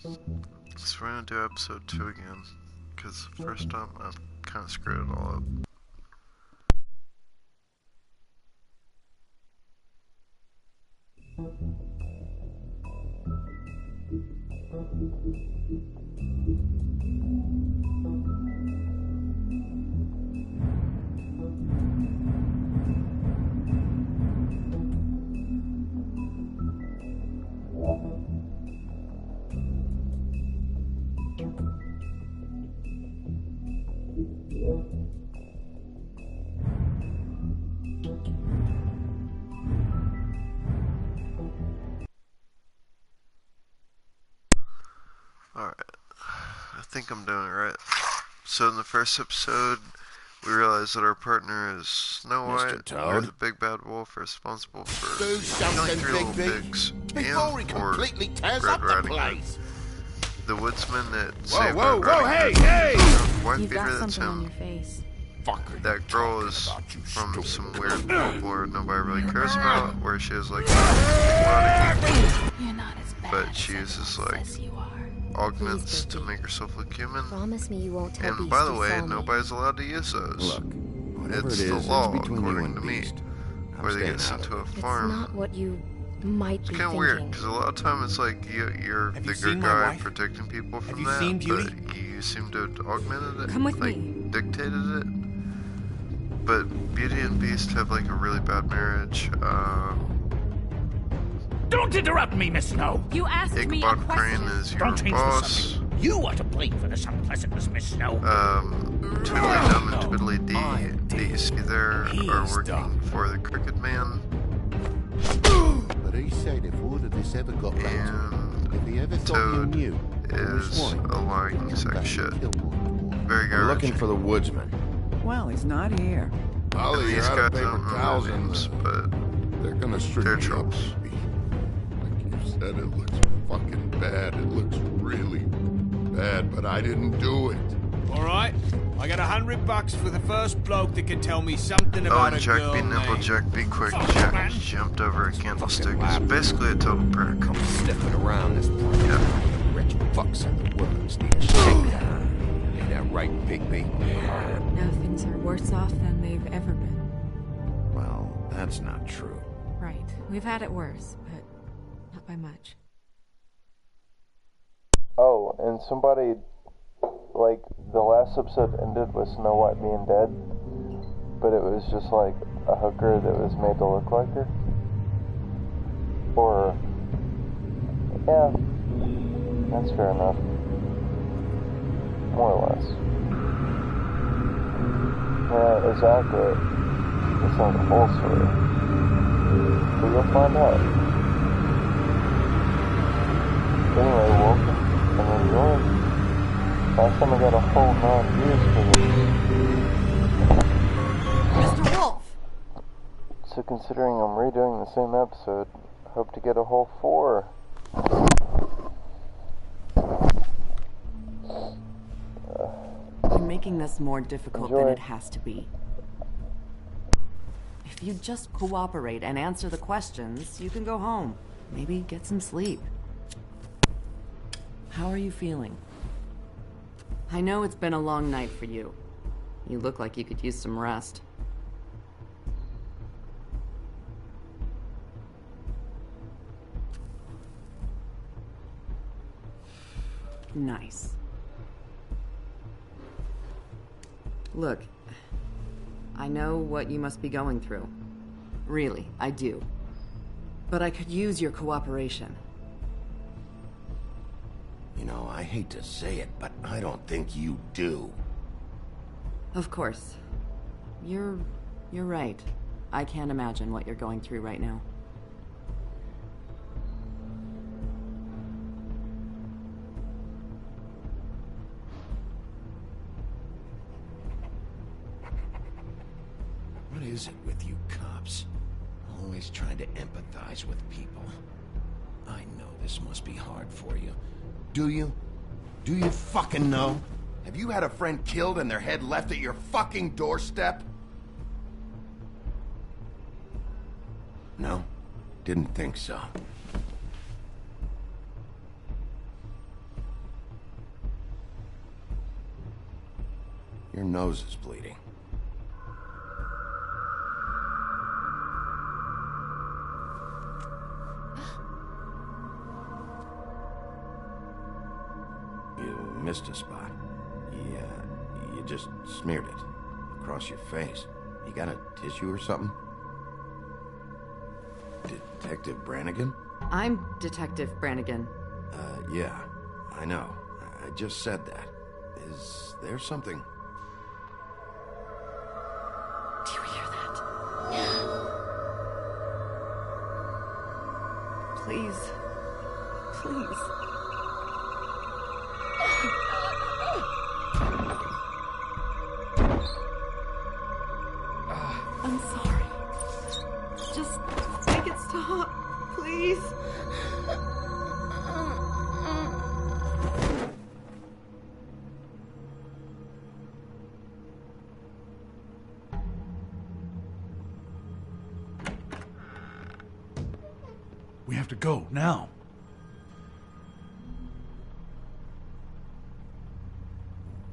So we're gonna do episode 2 again, because the first time I kind of screwed it all up. Alright, I think I'm doing it right. So in the first episode, we realized that our partner is Snow White. There's a big bad wolf responsible for killing 3 little pigs before he and 4 completely tears Red up the Riding Hood. place. The woodsman that Whoa, saved whoa, Red whoa, Riding hey, Hood. hey! Wife You've beater, got that's something on him. your face. Fuck are you That girl talking is about, you from stupid some little weird bitch? folklore nobody really cares about, where she has like body, You're not as bad but as she uses everyone like says you are. augments Please, to Vicky. make herself look human. Promise me you won't tell And Beast by the you way, saw me. nobody's allowed to use those. Look, whatever It's it the is, law, it's between you according and to me, Beast. I'm where they staying get sent out to a of it. It's farm. not what you might It's be kind of thinking. weird, because a lot of time it's like you're Have the you good seen my guy wife? protecting people from you that, seen Beauty? but you seem to have augmented it, Come with like me. dictated it. But Beauty and Beast have like a really bad marriage. Don't interrupt me, Miss Snow! You asked me a Ichabod Crane question. is your Don't change the boss. subject. You are to blame for this unpleasantness, Miss Snow. Twiddly Dum and Twiddly I'm Dee, that you see there, He are is working dumb. for the Crooked Man. But he said if all of this ever got back to him, And if he ever thought Toad you knew, is a lying sack of shit. Very We're looking garbage. for the woodsman. Well, he's not here. Ollie, These you're out guys of paper don't know towels their and names, but they're gonna strip they're me up, trolls. baby. Like you said, it looks fucking bad. It looks really bad, but I didn't do it. Alright, I got $100 for the first bloke that can tell me something oh, about and a Jack girl be nimble, named... Jack be quick. Fuck, Jack man. jumped over a candlestick. It's basically a total prick. Come sniffing around this place. Yeah. Rich fucks and the worms need a shakedown. Ain't that right, Bigby? Now things are worse off than they've ever been. Well, that's not true. Right. We've had it worse, but not by much. Oh, and somebody, like, the last episode ended with Snow White being dead, but it was just like a hooker that was made to look like her. Or, yeah, that's fair enough. More or less. Yeah, it's accurate. It's not the whole story. But you'll find out. Anyway, welcome and enjoy. Last time I got a whole 9 views for this. Mr. Wolf! So considering I'm redoing the same episode, hope to get a whole 4. You're making this more difficult than Enjoy. it has to be. If you just cooperate and answer the questions, you can go home. Maybe get some sleep. How are you feeling? I know it's been a long night for you. You look like you could use some rest. Nice. Look, I know what you must be going through. Really, I do. But I could use your cooperation. You know, I hate to say it, but I don't think you do. Of course. You're right. I can't imagine what you're going through right now. What is it with you cops? Always trying to empathize with people. I know this must be hard for you. Do you? Do you fucking know? Have you had a friend killed and their head left at your fucking doorstep? No? Didn't think so. Your nose is bleeding. You missed a spot. You just smeared it across your face. You got a tissue or something? Detective Brannigan? I'm Detective Brannigan. Yeah, I know. I just said that. Is there something? Do you hear that? Please. Please. I'm sorry. Just make it stop, please. We have to go, now.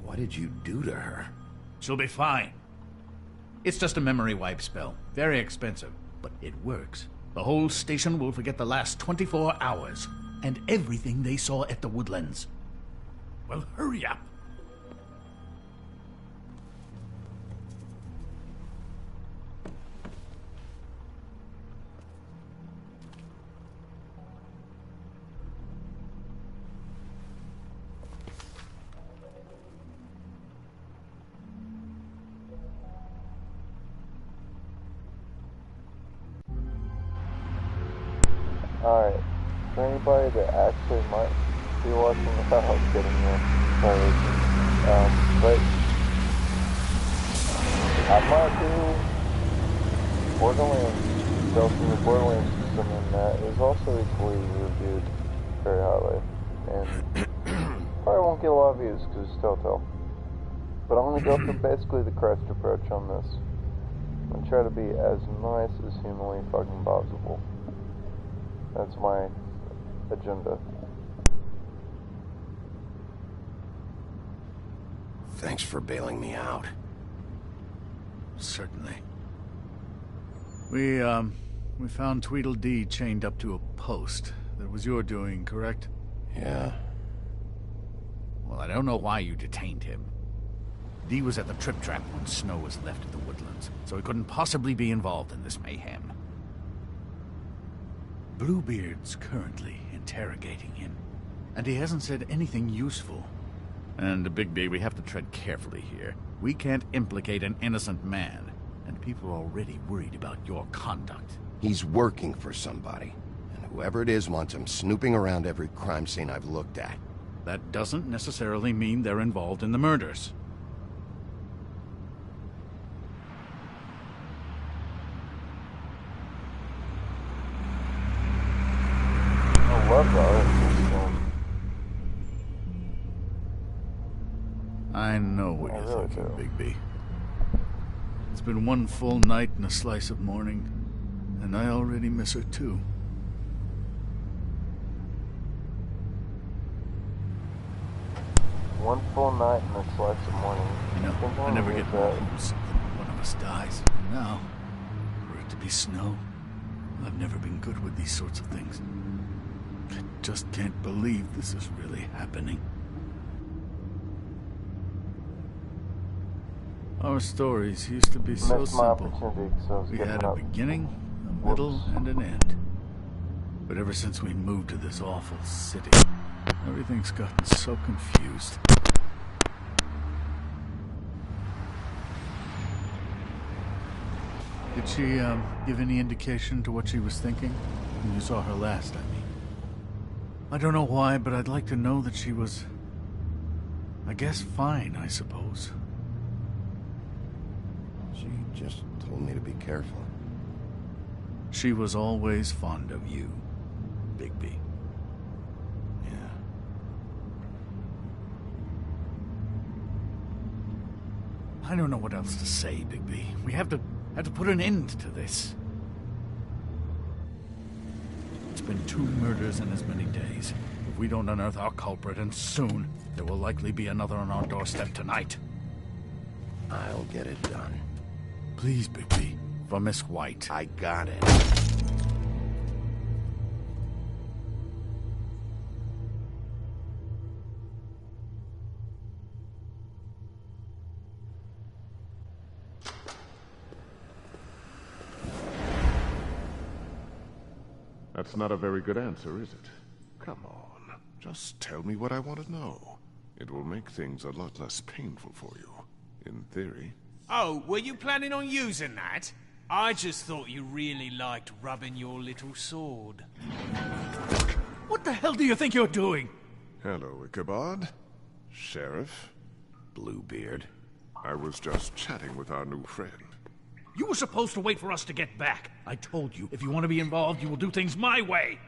What did you do to her? She'll be fine. It's just a memory wipe spell. Very expensive, but it works. The whole station will forget the last 24 hours, and everything they saw at the Woodlands. Well, hurry up. Alright, for anybody that actually might be watching without getting there, sorry, but I might do Borderlands, Delta, the Borderlands system, and that is also equally reviewed very highly, and probably won't get a lot of views because it's Telltale, but I'm going to go for basically the Christ approach on this. I'm going to try to be as nice as humanly fucking possible. That's my agenda. Thanks for bailing me out. Certainly. We found Tweedledee chained up to a post. That was your doing, correct? Yeah. Well, I don't know why you detained him. Dee was at the trip trap when Snow was left at the Woodlands, so he couldn't possibly be involved in this mayhem. Bluebeard's currently interrogating him, and he hasn't said anything useful. And, Bigby, we have to tread carefully here. We can't implicate an innocent man, and people are already worried about your conduct. He's working for somebody, and whoever it is wants him snooping around every crime scene I've looked at. That doesn't necessarily mean they're involved in the murders. I love that. I know what I you're really thinking, do. Bigby. It's been one full night and a slice of morning, and I already miss her too. One full night and a slice of morning. You know, I Sometimes never it's get more homesick than one of us dies. And now, for it to be Snow, I've never been good with these sorts of things. I just can't believe this is really happening. Our stories used to be so Missed my simple. opportunity because I was We giving had a up. beginning, a middle, and an end. But ever since we moved to this awful city, everything's gotten so confused. Did she, give any indication to what she was thinking? When you saw her last, I mean. I don't know why, but I'd like to know that she was... I guess fine, I suppose. She just told me to be careful. She was always fond of you, Bigby. Yeah. I don't know what else to say, Bigby. We have to put an end to this. It's been 2 murders in as many days. If we don't unearth our culprit, and soon, there will likely be another on our doorstep tonight. I'll get it done. Please, Bigby. For Miss White. I got it. That's not a very good answer, is it? Come on. Just tell me what I want to know. It will make things a lot less painful for you. In theory. Oh, were you planning on using that? I just thought you really liked rubbing your little sword. What the hell do you think you're doing? Hello, Ichabod. Sheriff. Bluebeard. I was just chatting with our new friend. You were supposed to wait for us to get back. I told you, if you want to be involved, you will do things my way.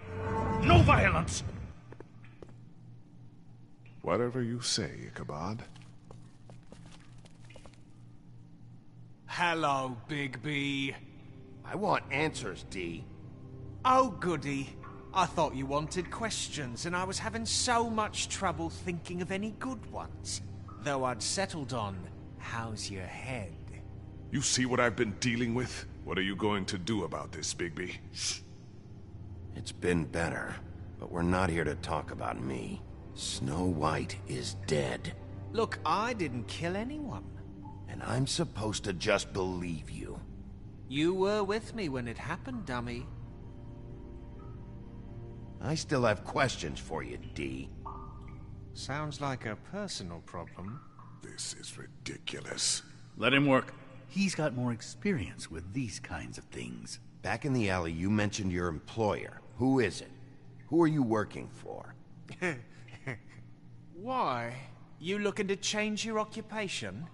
No violence! Whatever you say, Ichabod. Hello, Bigby. I want answers, D. Oh, goody. I thought you wanted questions, and I was having so much trouble thinking of any good ones. Though I'd settled on, how's your head? You see what I've been dealing with? What are you going to do about this, Bigby? It's been better, but we're not here to talk about me. Snow White is dead. Look, I didn't kill anyone. And I'm supposed to just believe you. You were with me when it happened, dummy. I still have questions for you, D. Sounds like a personal problem. This is ridiculous. Let him work. He's got more experience with these kinds of things. Back in the alley, you mentioned your employer. Who is it? Who are you working for? Why? You looking to change your occupation?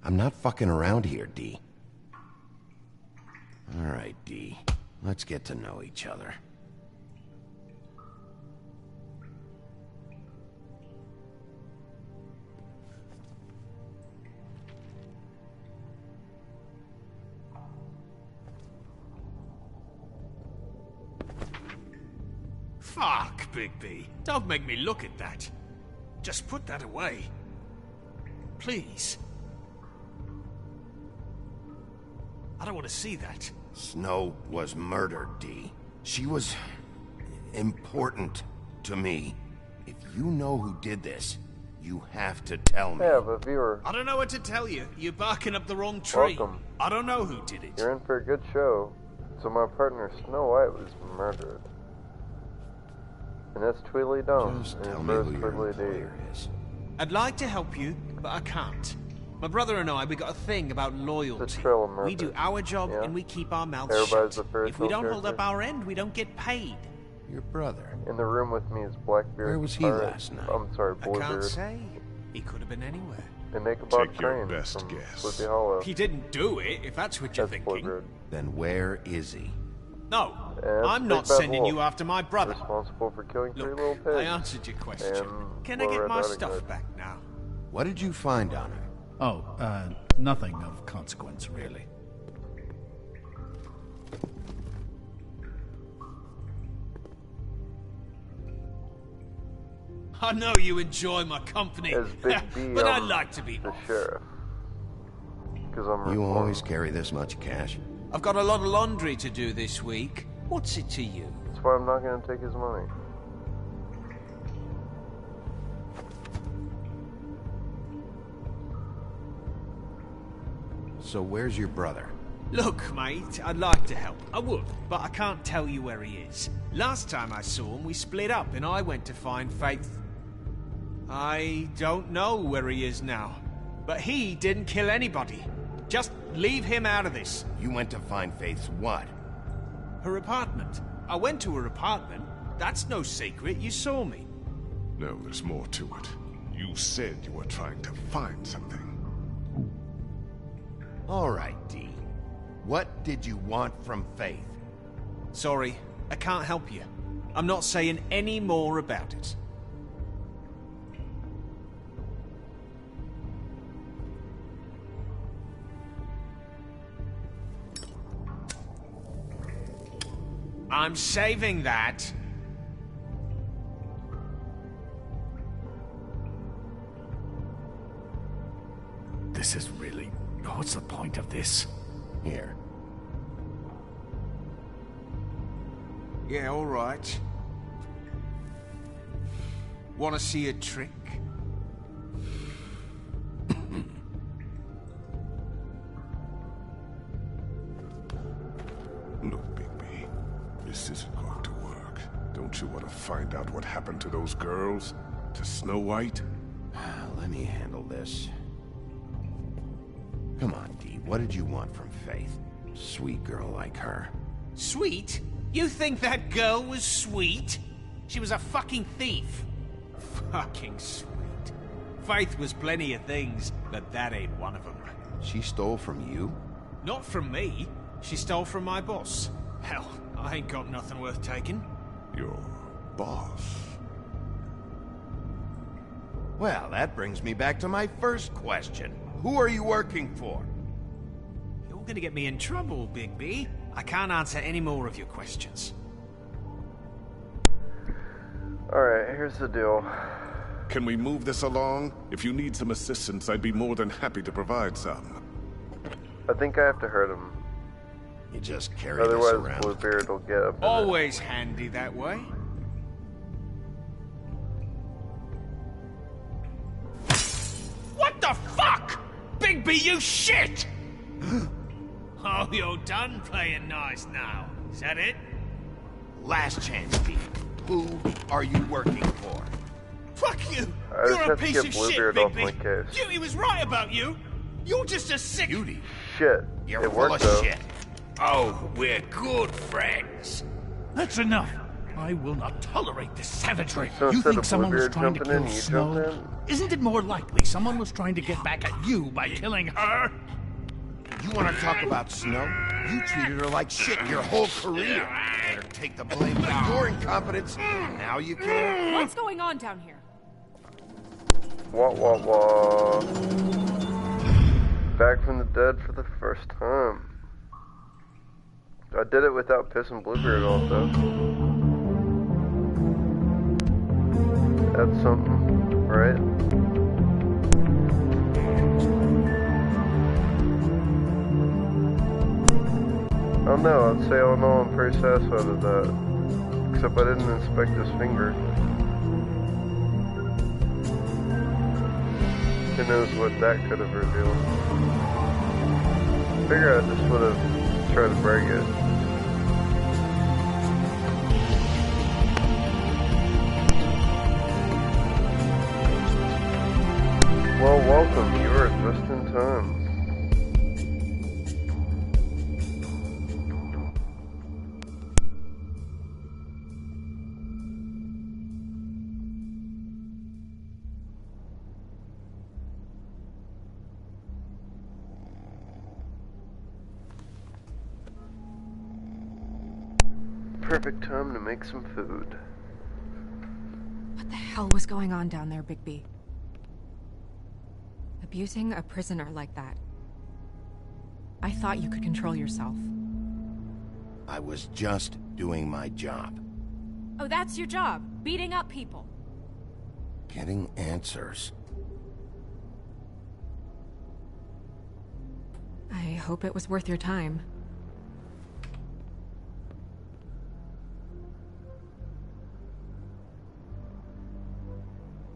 I'm not fucking around here, D. All right, D. Let's get to know each other. Fuck, Bigby. Don't make me look at that. Just put that away. Please. I don't want to see that. Snow was murdered, D. She was important to me. If you know who did this, you have to tell me. I have a viewer. I don't know what to tell you. You're barking up the wrong tree. Welcome. I don't know who did it. You're in for a good show. So my partner Snow White was murdered. And that's Tweedledum. Just and tell his me first who your Tweedledee. employer is. I'd like to help you, but I can't. My brother and I, we got a thing about It's loyalty. a trail of murder. We do our job Yeah. and we keep our mouths Everybody's shut. a fairy If we tale don't hold up character. our end, we don't get paid. Your brother. In the room with me is Blackbeard. Where was he Pirate- last night? I'm sorry, I can't Bluebeard. say. He could have been anywhere. And Ichabod Take your Crane best from guess. Sleepy Hollow. He didn't do it, if that's what you're That's thinking. Bluebeard. Then where is he? No, And I'm Big not Bad sending Wolf. you after my brother. Responsible for killing three Look, little pigs. I answered your question. And Can I get Laura my Riding stuff Hood. back now? What did you find on her? Oh, nothing of consequence, really. I know you enjoy my company, As Big B, but I'd I'm like to be the off. sheriff. Because I'm You reformed. always carry this much cash? I've got a lot of laundry to do this week. What's it to you? That's why I'm not going to take his money. So where's your brother? Look, mate, I'd like to help. I would, but I can't tell you where he is. Last time I saw him, we split up and I went to find Faith. I don't know where he is now, but he didn't kill anybody. Just leave him out of this. You went to find Faith's what? Her apartment. I went to her apartment. That's no secret. You saw me. No, there's more to it. You said you were trying to find something. All right, D. What did you want from Faith? Sorry, I can't help you. I'm not saying any more about it. I'm saving that. This is really... What's the point of this? Here. Yeah, all right. Want to see a trick? Look, Bigby, this isn't going to work. Don't you want to find out what happened to those girls? To Snow White? Let me handle this. Come on, Dee. What did you want from Faith? Sweet girl like her. Sweet? You think that girl was sweet? She was a fucking thief. Fucking sweet. Faith was plenty of things, but that ain't one of them. She stole from you? Not from me. She stole from my boss. Hell, I ain't got nothing worth taking. Your boss? Well, that brings me back to my first question. Who are you working for? You're gonna get me in trouble, Bigby. I can't answer any more of your questions. Alright, here's the deal. Can we move this along? If you need some assistance, I'd be more than happy to provide some. I think I have to hurt him. You just carry this Otherwise, around. Bluebeard will get up in Always handy that way. What the fuck? Bigby, you shit! Oh, you're done playing nice now. Is that it? Last chance, Dee. Who are you working for? Fuck you! I just You're a have to piece get of shit, Bluebeard off my Bigby. case. Duty was right about you. You're just a sick... Beauty. Shit. You're It full worked of though. shit. Oh, we're good friends. That's enough. I will not tolerate this savagery. So You instead think of someone was Bluebeard trying to jumping in, kill you Snow? jumped in? Isn't it more likely someone was trying to get back at you by killing her? You want to talk about Snow? You treated her like shit your whole career. Better take the blame for your incompetence. Now you care? What's going on down here? Wah wah wah. Back from the dead for the first time. I did it without pissing Bluebeard off though. That's something, right? I don't know, I'd say all in all I'm pretty satisfied with that. Except I didn't inspect his finger. Who knows what that could have revealed. Figure I just would have tried to break it. Well, welcome. You are just in time. Perfect time to make some food. What the hell was going on down there, Bigby? Abusing a prisoner like that. I thought you could control yourself. I was just doing my job. Oh, that's your job, beating up people. Getting answers. I hope it was worth your time.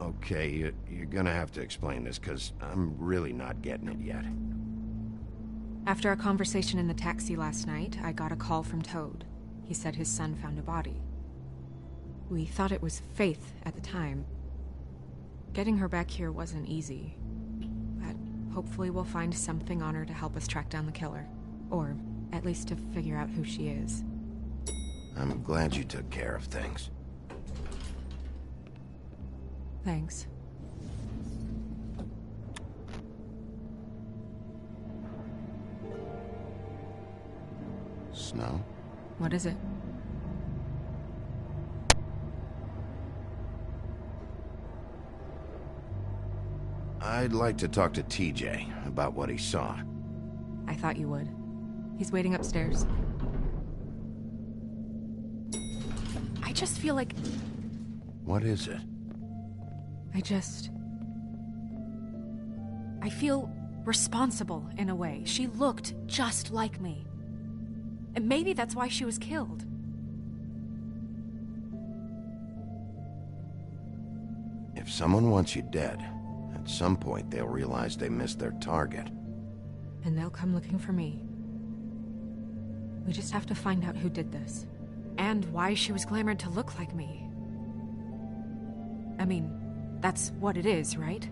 Okay, you're gonna have to explain this, because I'm really not getting it yet. After a conversation in the taxi last night, I got a call from Toad. He said his son found a body. We thought it was Faith at the time. Getting her back here wasn't easy. But hopefully we'll find something on her to help us track down the killer. Or at least to figure out who she is. I'm glad you took care of things. Thanks. Snow? What is it? I'd like to talk to TJ about what he saw. I thought you would. He's waiting upstairs. I just feel like... What is it? I feel responsible in a way. She looked just like me. And maybe that's why she was killed. If someone wants you dead, at some point they'll realize they missed their target. And they'll come looking for me. We just have to find out who did this. And why she was glamored to look like me. I mean, that's what it is, right?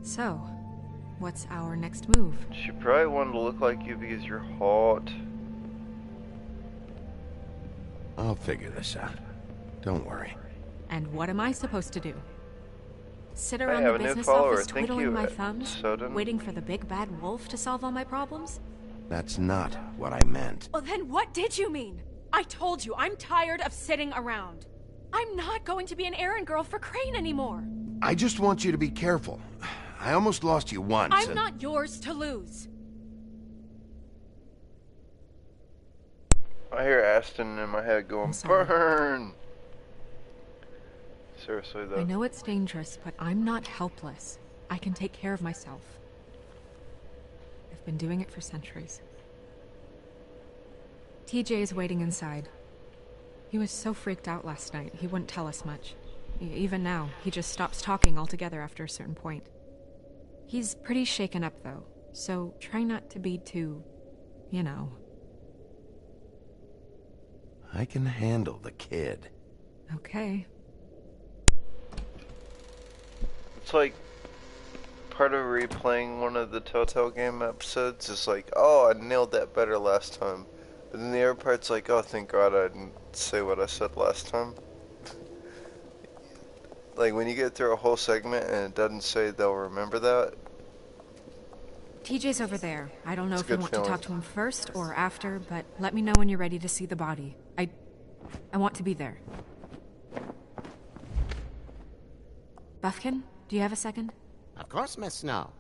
So, what's our next move? She probably wanted to look like you because you're hot. I'll figure this out. Don't worry. And what am I supposed to do? Sit around have the a new business follower. office Thank twiddling you, my thumbs, Soden. waiting for the big bad wolf to solve all my problems? That's not what I meant. Well, then what did you mean? I told you, I'm tired of sitting around. I'm not going to be an errand girl for Crane anymore. I just want you to be careful. I almost lost you once. I'm not yours to lose. I hear Aston in my head going, burn! Seriously, though. I know it's dangerous, but I'm not helpless. I can take care of myself. I've been doing it for centuries. TJ is waiting inside. He was so freaked out last night, he wouldn't tell us much. Even now, he just stops talking altogether after a certain point. He's pretty shaken up, though, so try not to be too, you know. I can handle the kid. Okay. It's like part of replaying one of the Telltale game episodes is like, oh, I nailed that better last time. But then the other part's like, oh, thank God I didn't say what I said last time. Like when you get through a whole segment and it doesn't say they'll remember that. TJ's over there. I don't know if you want feeling. to talk to him first or after, but let me know when you're ready to see the body. I want to be there. Buffkin, do you have a second? Of course, Miss Snow.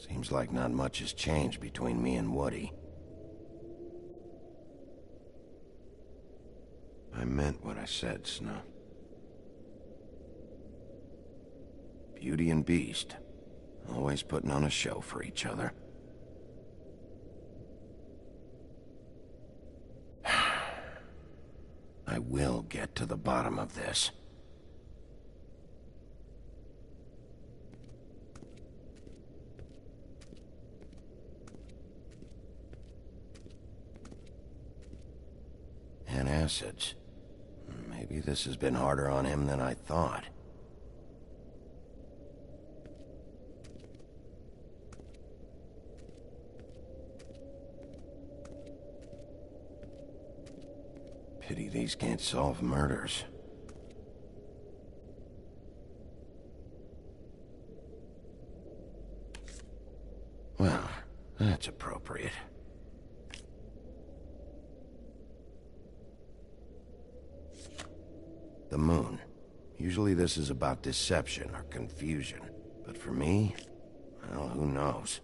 Seems like not much has changed between me and Woody. I meant what I said, Snow. Beauty and Beast, always putting on a show for each other. I will get to the bottom of this. And acids. Maybe this has been harder on him than I thought. Pity these can't solve murders. Well, that's appropriate. The moon. Usually this is about deception or confusion. But for me, well, who knows?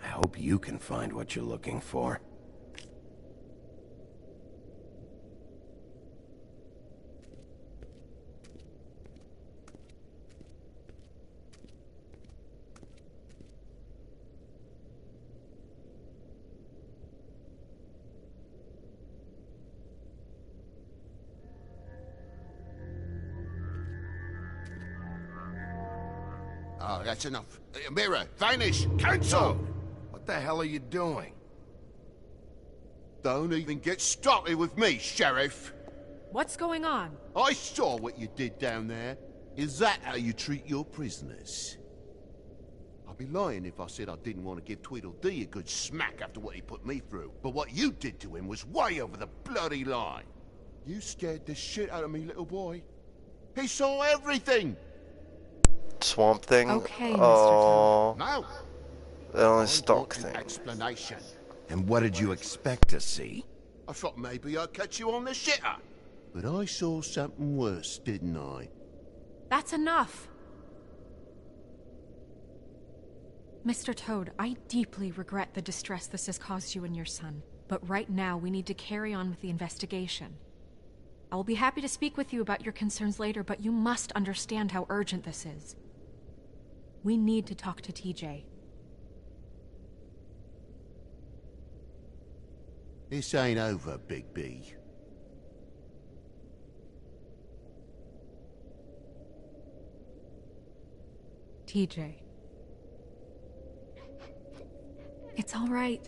I hope you can find what you're looking for. Oh, that's enough. Mirror, vanish, cancel! What the hell are you doing? Don't even get started with me, Sheriff. what's going on? I saw what you did down there. Is that how you treat your prisoners? I'd be lying if I said I didn't want to give Tweedledee a good smack after what he put me through. But what you did to him was way over the bloody line. You scared the shit out of me, little boy. He saw everything! Swamp Thing? Okay, Mr. Oh, No! the only I stalk want an thing. explanation. And what did you expect to see? I thought maybe I'd catch you on the shitter. But I saw something worse, didn't I? That's enough. Mr. Toad, I deeply regret the distress this has caused you and your son. But right now, we need to carry on with the investigation. I will be happy to speak with you about your concerns later, but you must understand how urgent this is. We need to talk to TJ. This ain't over, Big B. TJ. It's all right.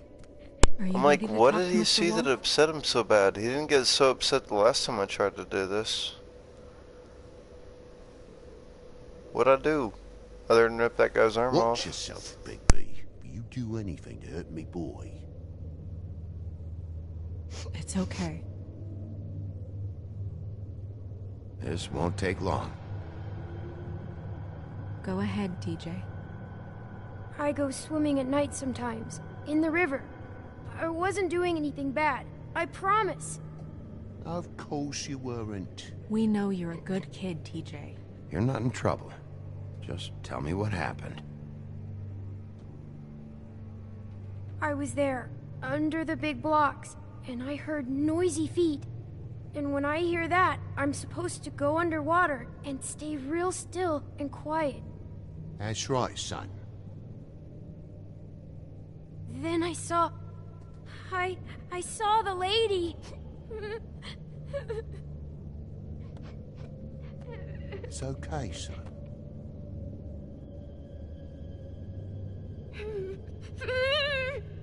Are you I'm like, ready to what talk, did he Mr. see that Wolf? upset him so bad? He didn't get so upset the last time I tried to do this. What'd I do? Other than rip that guy's arm Watch off? yourself, Big B. You do anything to hurt me, boy. It's okay. This won't take long. Go ahead, TJ. I go swimming at night sometimes, in the river. I wasn't doing anything bad, I promise. Of course you weren't. We know you're a good kid, TJ. You're not in trouble. Just tell me what happened. I was there, under the big blocks, and I heard noisy feet. And when I hear that, I'm supposed to go underwater and stay real still and quiet. That's right, son. Then I saw... I saw the lady. It's okay, son.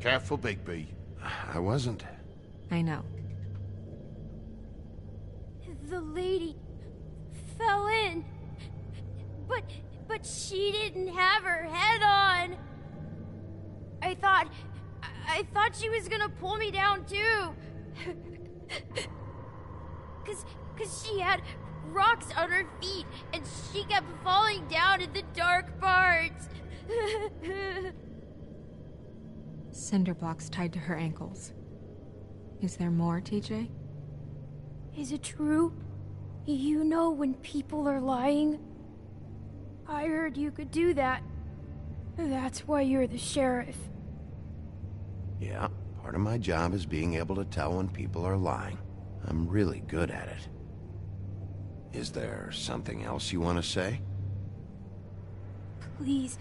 Careful, Big B. I wasn't. I know. The lady fell in. But she didn't have her head on. I thought she was gonna pull me down too. Cause she had rocks on her feet and she kept falling down in the dark parts. Cinder blocks tied to her ankles. Is there more, TJ? Is it true? You know when people are lying? I heard you could do that. That's why you're the sheriff. Yeah, part of my job is being able to tell when people are lying. I'm really good at it. Is there something else you want to say? Please,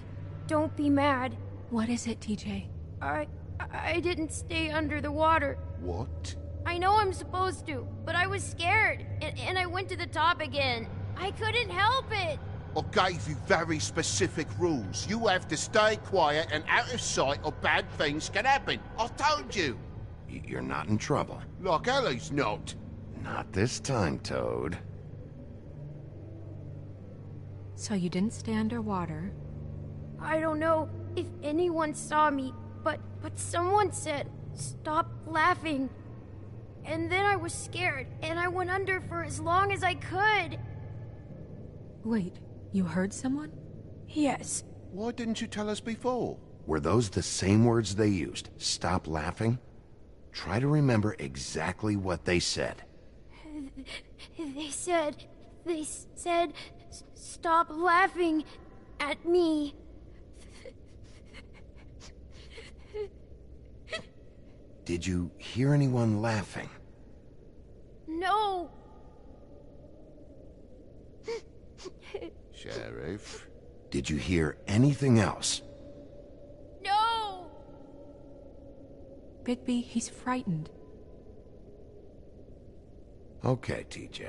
don't be mad. What is it, TJ? I didn't stay under the water. What? I know I'm supposed to, but I was scared, and I went to the top again. I couldn't help it. I gave you very specific rules. You have to stay quiet and out of sight or bad things can happen. I told you. You're not in trouble. Like Ellie's not. Not this time, Toad. So you didn't stay underwater. I don't know if anyone saw me, but someone said, "Stop laughing." And then I was scared, and I went under for as long as I could. Wait, you heard someone? Yes. Why didn't you tell us before? Were those the same words they used? Stop laughing? Try to remember exactly what they said. They said, "Stop laughing at me." Did you hear anyone laughing? No. Sheriff? Did you hear anything else? No. Bigby, he's frightened. Okay, TJ.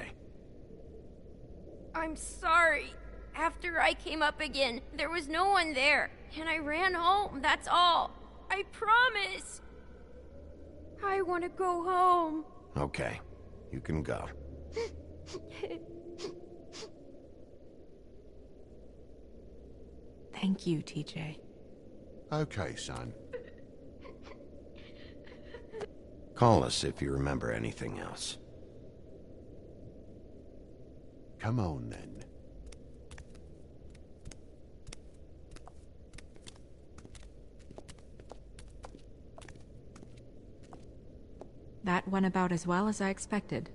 I'm sorry. After I came up again, there was no one there, and I ran home, that's all. I promise. I want to go home. Okay, you can go. Thank you, TJ. Okay, son. Call us if you remember anything else. Come on, then. That went about as well as I expected.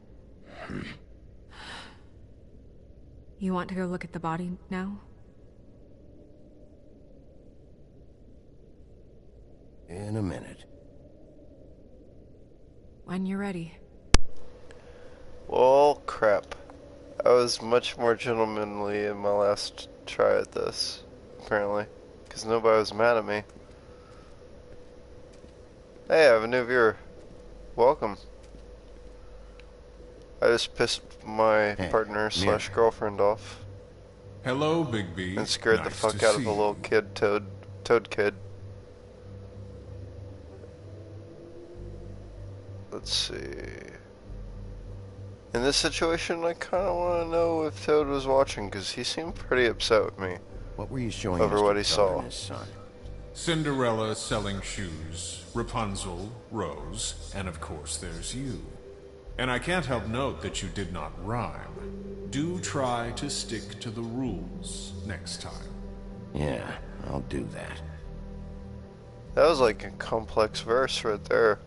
You want to go look at the body now? In a minute. When you're ready. Well, crap. I was much more gentlemanly in my last try at this, apparently. Because nobody was mad at me. Hey, I have a new viewer. Welcome. I just pissed my partner slash girlfriend off. Hello, Big B. And scared the fuck out of a little kid, Toad kid. Let's see. In this situation, I kind of want to know if Toad was watching, because he seemed pretty upset with me. What were you showing over us what to he saw? his son? Cinderella selling shoes, Rapunzel, Rose, and of course there's you. And I can't help note that you did not rhyme. Do try to stick to the rules next time. Yeah, I'll do that. That was like a complex verse right there.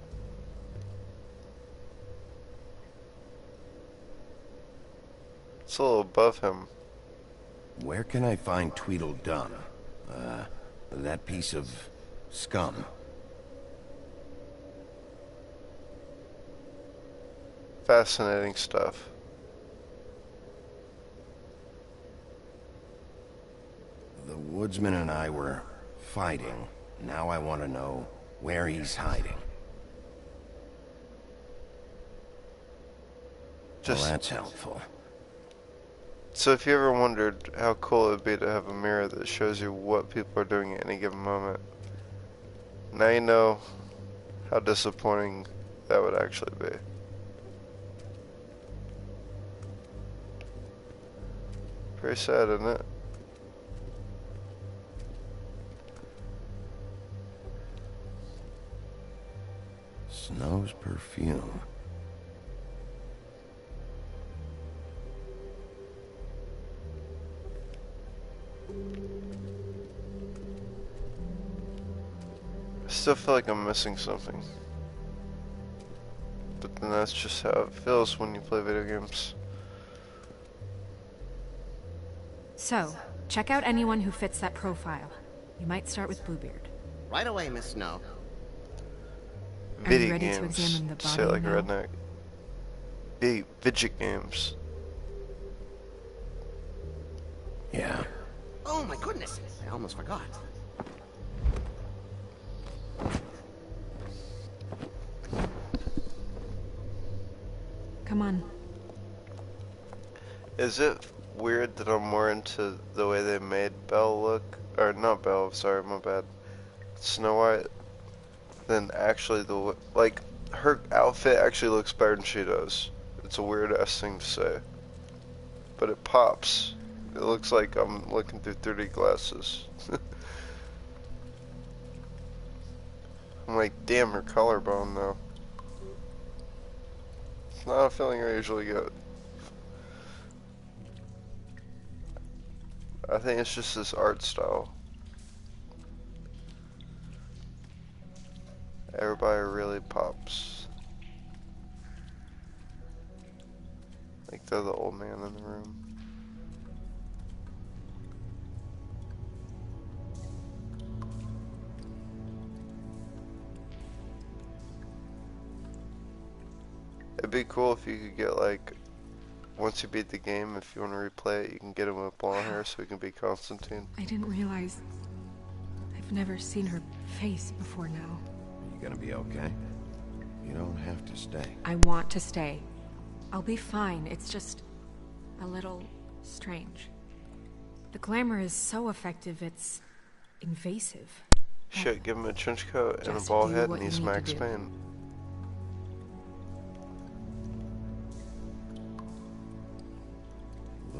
It's a little above him. Where can I find Tweedledum? That piece of scum. Fascinating stuff. The woodsman and I were fighting. Now I want to know where he's hiding. Well, that's helpful. So if you ever wondered how cool it would be to have a mirror that shows you what people are doing at any given moment, now you know how disappointing that would actually be. Very sad, isn't it? Snow's perfume. I still feel like I'm missing something. But then that's just how it feels when you play video games. So, check out anyone who fits that profile. You might start with Bluebeard. Right away, Miss Snow. Are you Video ready to games. examine the Say body it like now? a redneck. Video games. Yeah. Oh my goodness! I almost forgot. Come on. Is it weird that I'm more into the way they made Belle look? Or not Belle, sorry, my bad. Snow White. Than actually the like, her outfit actually looks better than she does. It's a weird ass thing to say. But it pops. It looks like I'm looking through 3D glasses. I'm like, damn, her collarbone though. It's not a feeling I usually get. I think it's just this art style. Everybody really pops. Like they're the old man in the room. It'd be cool if you could get, like, once you beat the game, if you want to replay it, you can get him with blonde hair so he can be Constantine. I didn't realize... I've never seen her face before now. Are you gonna be okay? You don't have to stay. I want to stay. I'll be fine. It's just... a little... strange. The glamour is so effective, it's... invasive. Shit, give him a trench coat and a Just bald do head what and he's you need to Max do. Payne.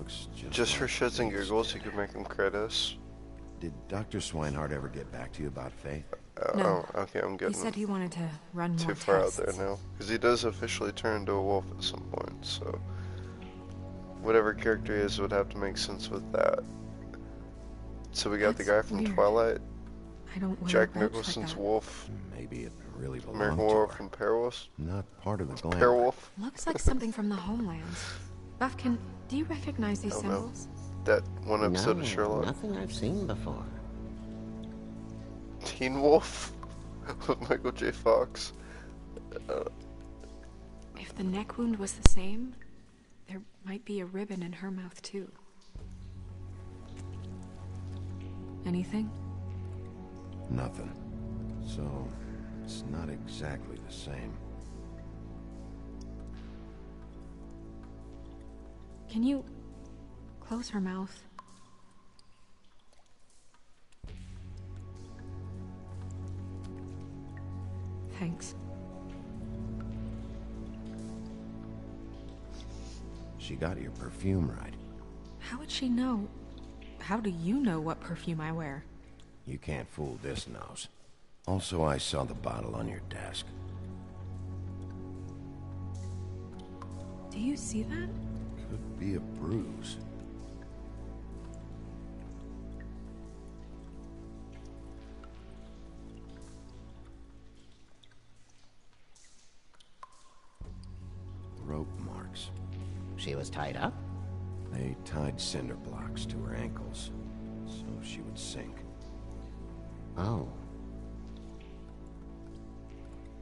looks Just for like shits and Faith's giggles, dad. you could make him Kratos. Did Dr. Swinehart ever get back to you about Faith? No. Oh, okay, I'm He getting said he wanted to run too more far tests. out there now. Because he does officially turn into a wolf at some point, so... Whatever character he is would have to make sense with that. So we got the guy from weird. Twilight, I don't wear Jack a brooch like Nicholson's that. Wolf, Maybe it really belonged American to Werewolf her. from Werewolf. Not part of the glamour. Werewolf. Looks like something from the homelands. Buffkin, do you recognize these I don't know. symbols? That one episode No, of Sherlock. nothing I've seen before. Teen Wolf with Michael J. Fox. If the neck wound was the same, there might be a ribbon in her mouth too. Anything? Nothing. So, it's not exactly the same. Can you close her mouth? Thanks. She got your perfume right. How would she know? How do you know what perfume I wear? You can't fool this nose. Also, I saw the bottle on your desk. Do you see that? Could be a bruise. Rope marks. She was tied up? They tied cinder blocks to her ankles, so she would sink. Oh.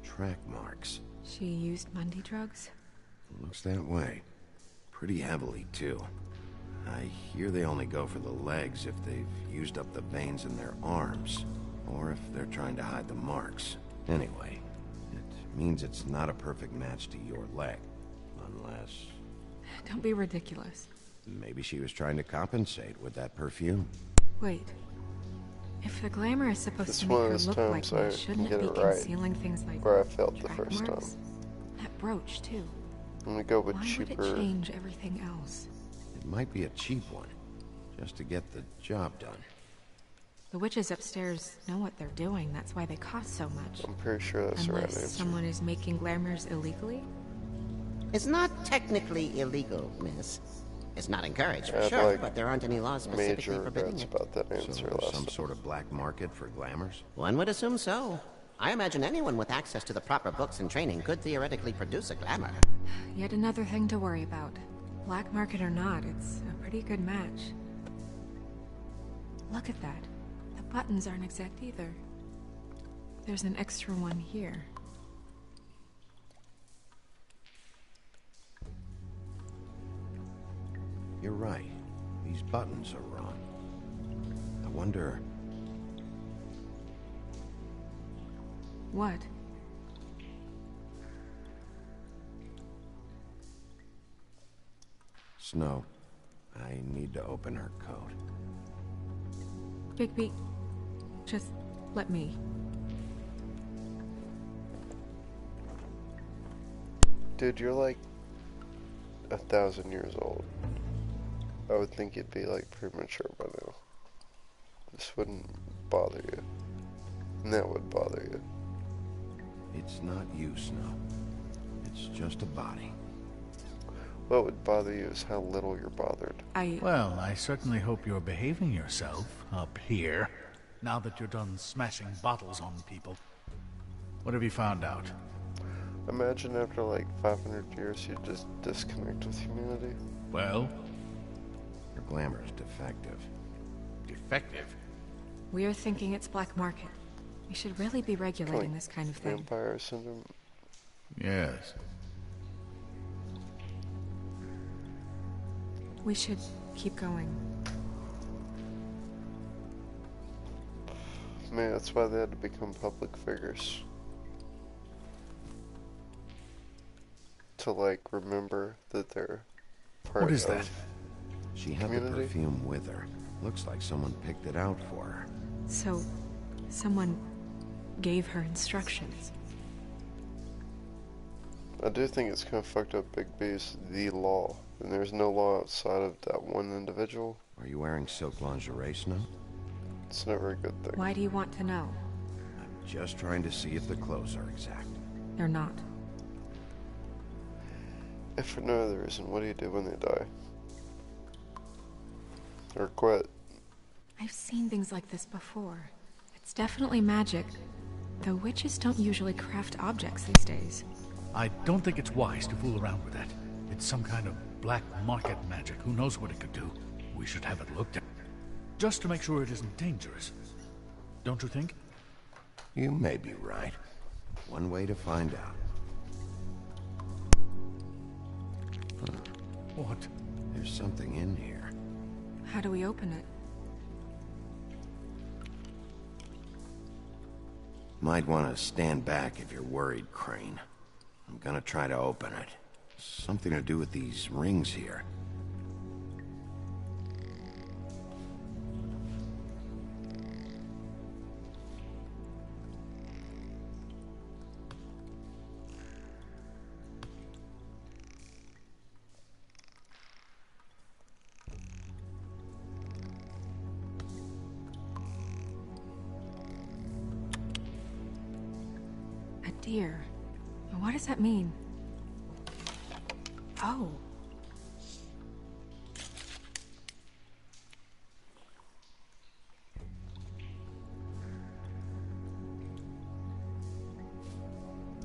Track marks. She used Mundy drugs? Looks that way. Pretty heavily, too. I hear they only go for the legs if they've used up the veins in their arms, or if they're trying to hide the marks. Anyway, it means it's not a perfect match to your leg, unless... Don't be ridiculous. Maybe she was trying to compensate with that perfume. Wait. If the glamour is supposed It's to one make of her those look like times me, I shouldn't get it be it right, concealing things like where I failed the track first marks? time. That brooch, too. I'm gonna go with Why cheaper. would it change everything else? It might be a cheap one, just to get the job done. The witches upstairs know what they're doing. That's why they cost so much. I'm pretty sure that's the right Unless answer. someone is making glamours illegally? It's not technically illegal, miss. It's not encouraged, for I had, sure, like, but there aren't any laws specifically major forbidding regrets it. about that So answer there's last some time. sort of black market for glamours? One would assume so. I imagine anyone with access to the proper books and training could theoretically produce a glamour. Yet another thing to worry about. Black market or not, it's a pretty good match. Look at that. The buttons aren't exact either. There's an extra one here. You're right. These buttons are wrong. I wonder... What? Snow, I need to open her coat. Bigby, just let me. Dude, you're like 1,000 years old. I would think you'd be like premature by now. This wouldn't bother you. And that would bother you. It's not you, Snow. It's just a body. What would bother you is how little you're bothered. Well, I certainly hope you're behaving yourself up here, now that you're done smashing bottles on people. What have you found out? Imagine after like 500 years you just disconnect with humanity. Well? Her glamour is defective. Defective? We're thinking it's black market. We should really be regulating this kind of thing. Vampire syndrome. Yes. We should keep going. Man, that's why they had to become public figures. To like remember that they're part What is of that? She had the community. perfume with her. Looks like someone picked it out for her. So, someone gave her instructions. I do think it's kind of fucked up. Big B is the law, and there's no law outside of that one individual. Are you wearing silk lingerie, Snow? It's never a good thing. Why do you want to know? I'm just trying to see if the clothes are exact. They're not. If for no other reason, what do you do when they die? Or quit? I've seen things like this before. It's definitely magic, though witches don't usually craft objects these days. I don't think it's wise to fool around with that. It's some kind of black market magic. Who knows what it could do? We should have it looked at. Just to make sure it isn't dangerous. Don't you think? You may be right. One way to find out. Huh. What? There's something in here. How do we open it? Might want to stand back if you're worried, Crane. I'm gonna try to open it. Something to do with these rings here. A deer. What does that mean? Oh.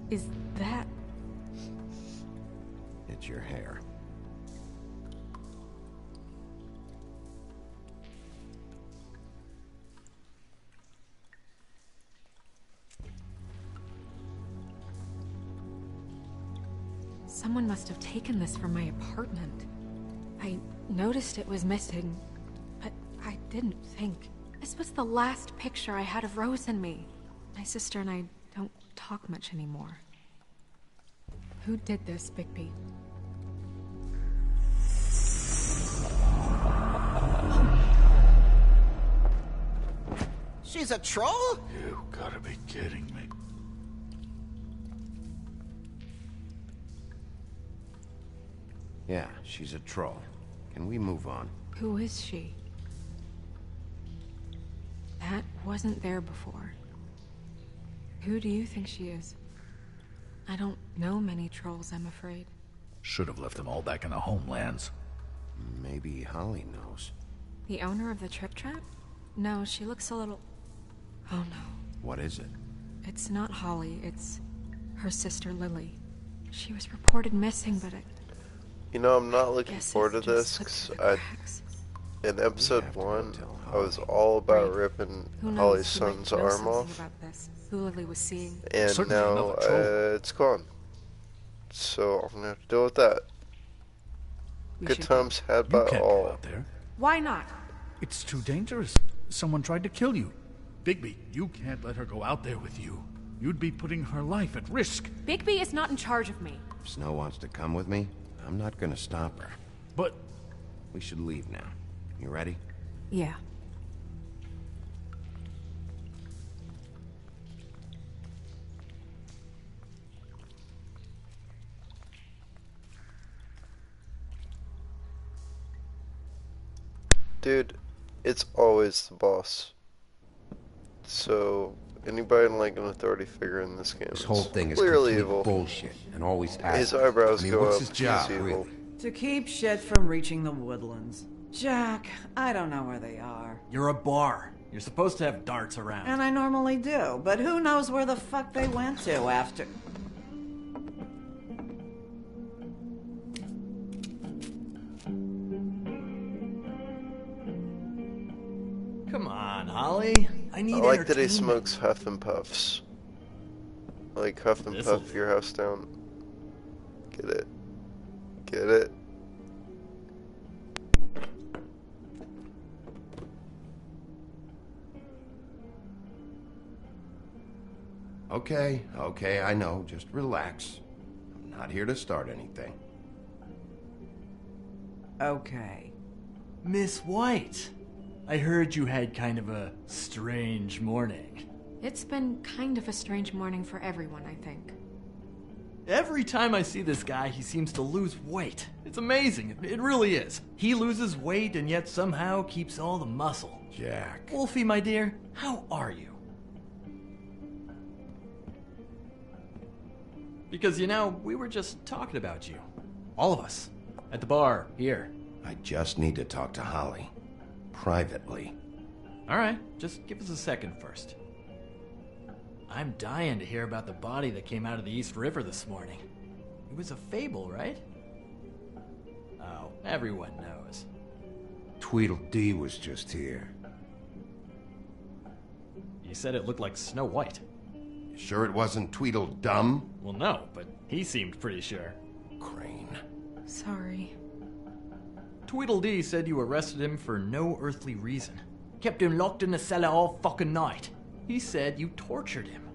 Is that... It's your hair. Someone must have taken this from my apartment. I noticed it was missing, but I didn't think. This was the last picture I had of Rose and me. My sister and I don't talk much anymore. Who did this, Bigby? She's a troll? You gotta be kidding me. Yeah, she's a troll. Can we move on? Who is she? That wasn't there before. Who do you think she is? I don't know many trolls, I'm afraid. Should have left them all back in the homelands. Maybe Holly knows. The owner of the Trip Trap? No, she looks a little... Oh no. What is it? It's not Holly, it's her sister Lily. She was reported missing, but You know, I'm not looking forward to this, because in episode 1, I was all about ripping Holly's son's arm off, about this. Who Lily was seeing. and now it's gone. So I'm going to have to deal with that. Good times had by all. Why not? It's too dangerous. Someone tried to kill you. Bigby, you can't let her go out there with you. You'd be putting her life at risk. Bigby is not in charge of me. If Snow wants to come with me, I'm not gonna stop her. But... We should leave now. You ready? Yeah. Dude, it's always the boss. So, anybody in like an authority figure in this game, This whole thing is clearly complete evil. bullshit and always has. His eyebrows go what's up. his job, He's evil. really? To keep shit from reaching the woodlands. Jack, I don't know where they are. You're a bar. You're supposed to have darts around. And I normally do, but who knows where the fuck they went to after... Come on, Holly. I need I like that he entertainment. smokes Huff and Puffs. Like Huff and This'll Puff your house down. Get it? Get it? Okay, I know. Just relax. I'm not here to start anything. Okay. Miss White, I heard you had kind of a strange morning. It's been kind of a strange morning for everyone, I think. Every time I see this guy, he seems to lose weight. It's amazing. It really is. He loses weight and yet somehow keeps all the muscle. Jack. Wolfie, my dear, how are you? Because, you know, we were just talking about you. All of us. At the bar, here. I just need to talk to Holly. Privately. Alright, just give us a second first. I'm dying to hear about the body that came out of the East River this morning. It was a fable, right? Oh, everyone knows. Tweedledee was just here. You said it looked like Snow White. Sure it wasn't Tweedledum? Well, no, but he seemed pretty sure. Crane. Sorry. Tweedledee said you arrested him for no earthly reason. Kept him locked in the cellar all fucking night. He said you tortured him.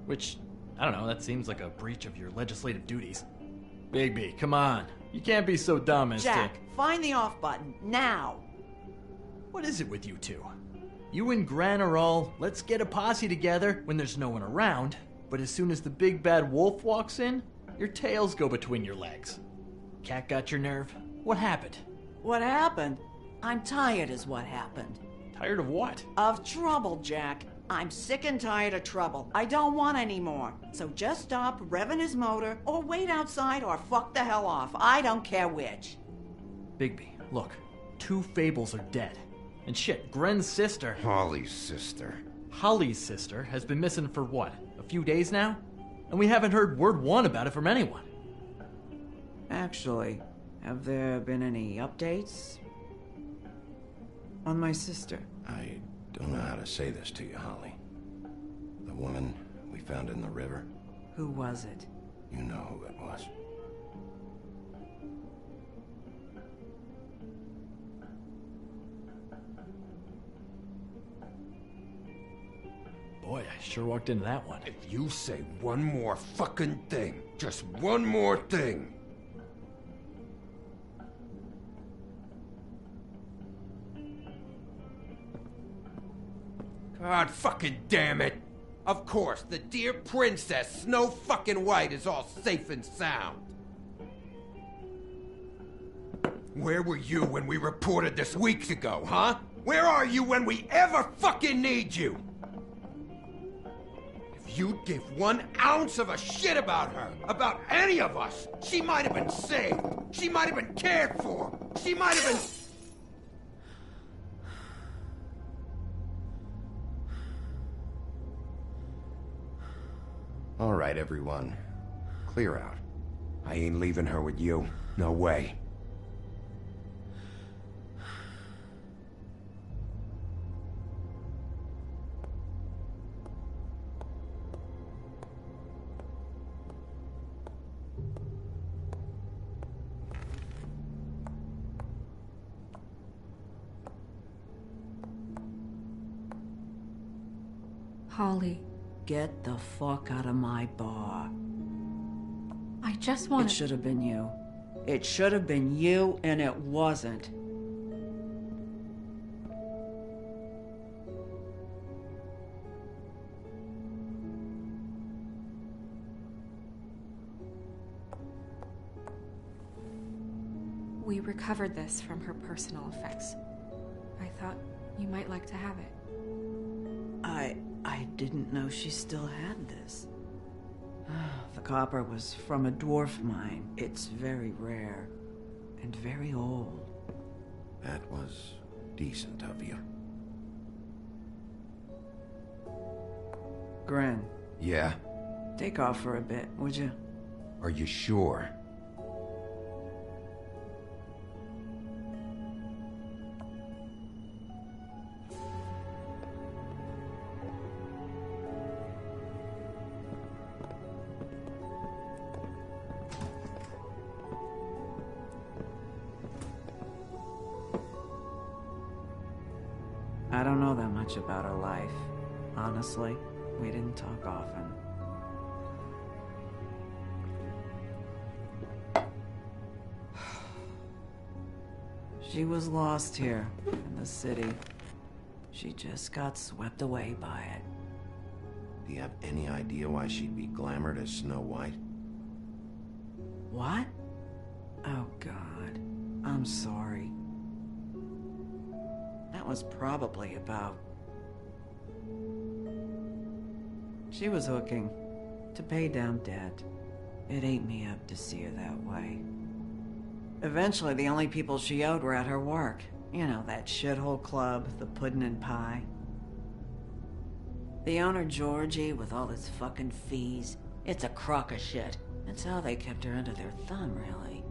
Which, I don't know, that seems like a breach of your legislative duties. Bigby, come on. You can't be so dumb as Jack, find the off button, now! What is it with you two? You and Gran are all, let's get a posse together when there's no one around, but as soon as the big bad wolf walks in, your tails go between your legs. Cat got your nerve? What happened? What happened? I'm tired is what happened. Tired of what? Of trouble, Jack. I'm sick and tired of trouble. I don't want any more. So just stop revving his motor, or wait outside, or fuck the hell off. I don't care which. Bigby, look. 2 Fables are dead. And shit, Gren's sister... Holly's sister. Holly's sister has been missing for what? A few days now? And we haven't heard word one about it from anyone. Actually, have there been any updates on my sister? I don't know how to say this to you, Holly. The woman we found in the river. Who was it? You know who it was. Boy, I sure walked into that one. If you say one more fucking thing, just one more thing. God fucking damn it! Of course, the dear princess, Snow fucking White, is all safe and sound. Where were you when we reported this weeks ago, huh? Where are you when we ever fucking need you? If you'd give 1 ounce of a shit about her, about any of us, she might have been saved. She might have been cared for. She might have been... All right, everyone. Clear out. I ain't leaving her with you. No way. Holly. Get the fuck out of my bar. I just want It should have been you. It should have been you, and it wasn't. We recovered this from her personal effects. I thought you might like to have it. I didn't know she still had this. The copper was from a dwarf mine. It's very rare and very old. That was decent of you. Gren. Yeah? Take off for a bit, would you? Are you sure? I don't know that much about her life. Honestly, we didn't talk often. She was lost here, in the city. She just got swept away by it. Do you have any idea why she'd be glamored as Snow White? What? Oh, God. I'm sorry. That was probably about... She was hooking to pay down debt. It ate me up to see her that way. Eventually, the only people she owed were at her work. You know, that shithole club, the Puddin' and Pie. The owner, Georgie, with all his fucking fees, it's a crock of shit. That's how they kept her under their thumb, really.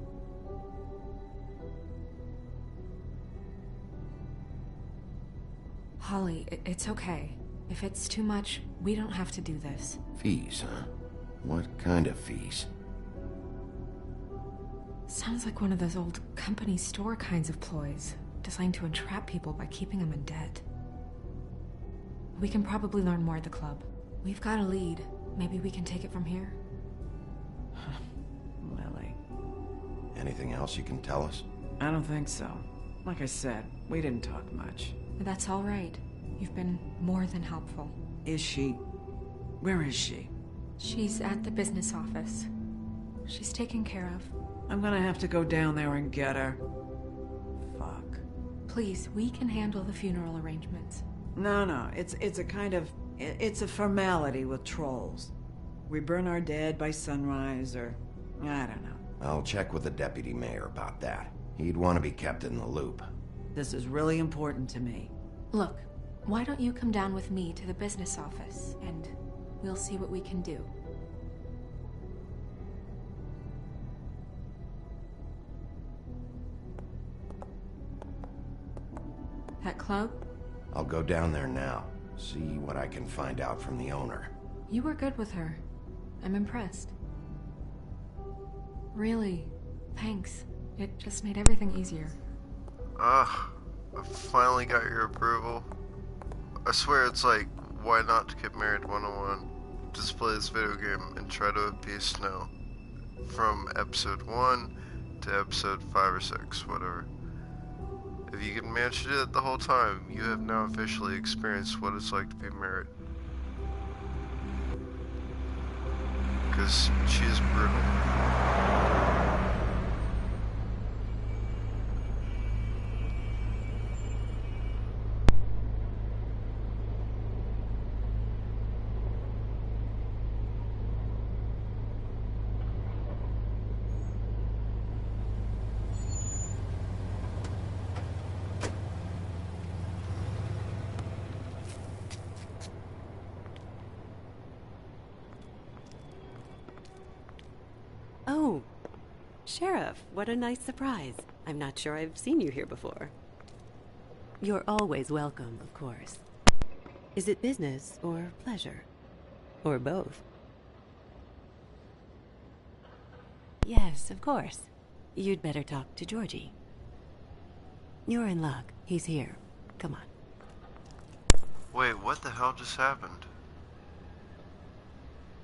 Holly, it's okay. If it's too much, we don't have to do this. Fees, huh? What kind of fees? Sounds like one of those old company store kinds of ploys, designed to entrap people by keeping them in debt. We can probably learn more at the club. We've got a lead. Maybe we can take it from here? Lily. Anything else you can tell us? I don't think so. Like I said, we didn't talk much. That's all right. You've been more than helpful. Is she... Where is she? She's at the business office. She's taken care of. I'm gonna have to go down there and get her. Fuck. Please, we can handle the funeral arrangements. No, it's a kind of... It's a formality with trolls. We burn our dead by sunrise, or... I don't know. I'll check with the deputy mayor about that. He'd want to be kept in the loop. This is really important to me. Look, why don't you come down with me to the business office, and we'll see what we can do. That club? I'll go down there now. See what I can find out from the owner. You were good with her. I'm impressed. Really, thanks. It just made everything easier. I finally got your approval. I swear it's like, why not get married 101? Just play this video game and try to appease Snow. From episode 1 to episode 5 or 6, whatever. If you can manage to do that the whole time, you have now officially experienced what it's like to be married. Because she is brutal. Oh, Sheriff, what a nice surprise. I'm not sure I've seen you here before. You're always welcome, of course. Is it business or pleasure? Or both? Yes, of course. You'd better talk to Georgie. You're in luck. He's here. Come on. Wait, what the hell just happened?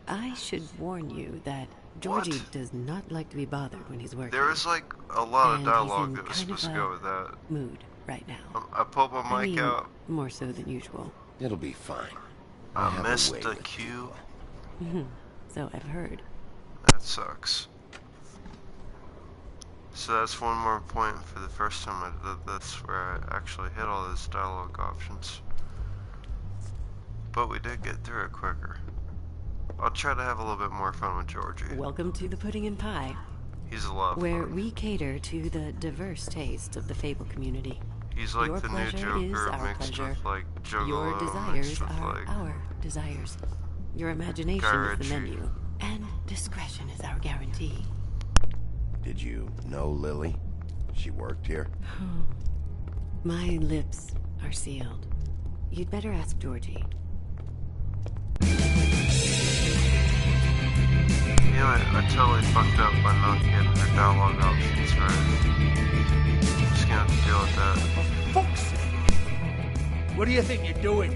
I should warn you that Georgie does not like to be bothered when he's working. There was like a lot of dialogue he's in that was kind supposed of to go with that. Mood right now. I pulled my mic out. More so than usual. It'll be fine. I missed the cue. So I've heard. That sucks. So that's one more point for the first time I did this, where I actually hit all those dialogue options. But we did get through it quicker. I'll try to have a little bit more fun with Georgie. Welcome to the Pudding and Pie. He's a lot of where fun. we cater to the diverse tastes of the Fable community. He's like Your the new pleasure is Joker our mixed pleasure. with like Juggalo, Your desires mixed with are like our desires. Your imagination Guy is the Ritchie. menu. And discretion is our guarantee. Did you know Lily? She worked here? My lips are sealed. You'd better ask Georgie. You know, I totally fucked up by not getting her dialogue options right. I'm just gonna have to deal with that. Fuck's sake! What do you think you're doing?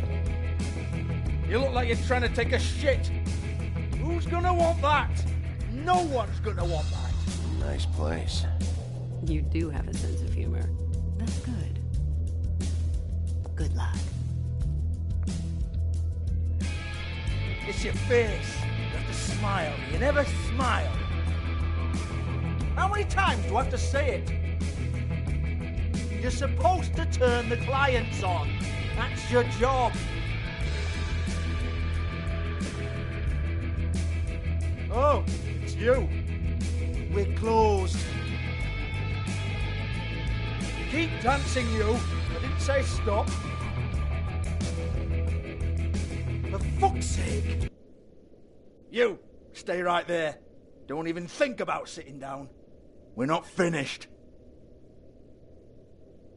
You look like you're trying to take a shit. Who's gonna want that? No one's gonna want that. Nice place. You do have a sense of humor. That's good. Good luck. It's your face. You have to smile. You never smile. many times do I have to say it? You're supposed to turn the clients on. That's your job. Oh, it's you. We're closed. Keep dancing, you. I didn't say stop. For fuck's sake. You, stay right there. Don't even think about sitting down. We're not finished.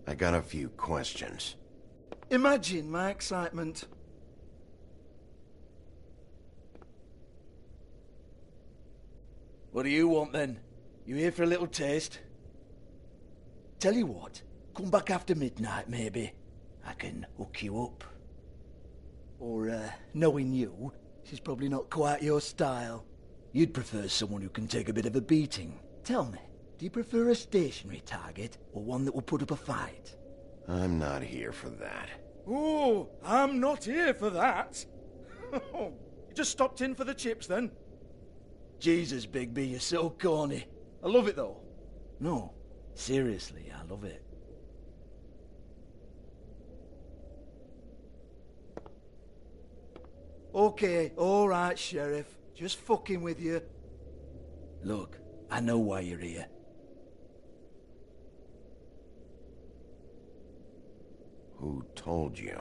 I got a few questions. Imagine my excitement. What do you want then? You here for a little taste? Tell you what, come back after midnight maybe. I can hook you up. Or, knowing you, she's probably not quite your style. You'd prefer someone who can take a bit of a beating. Tell me, do you prefer a stationary target or one that will put up a fight? I'm not here for that. Oh, I'm not here for that. You just stopped in for the chips then? Jesus, Bigby, you're so corny. I love it though. No, seriously, I love it. Okay, alright, Sheriff. Just fucking with you. Look, I know why you're here. Who told you?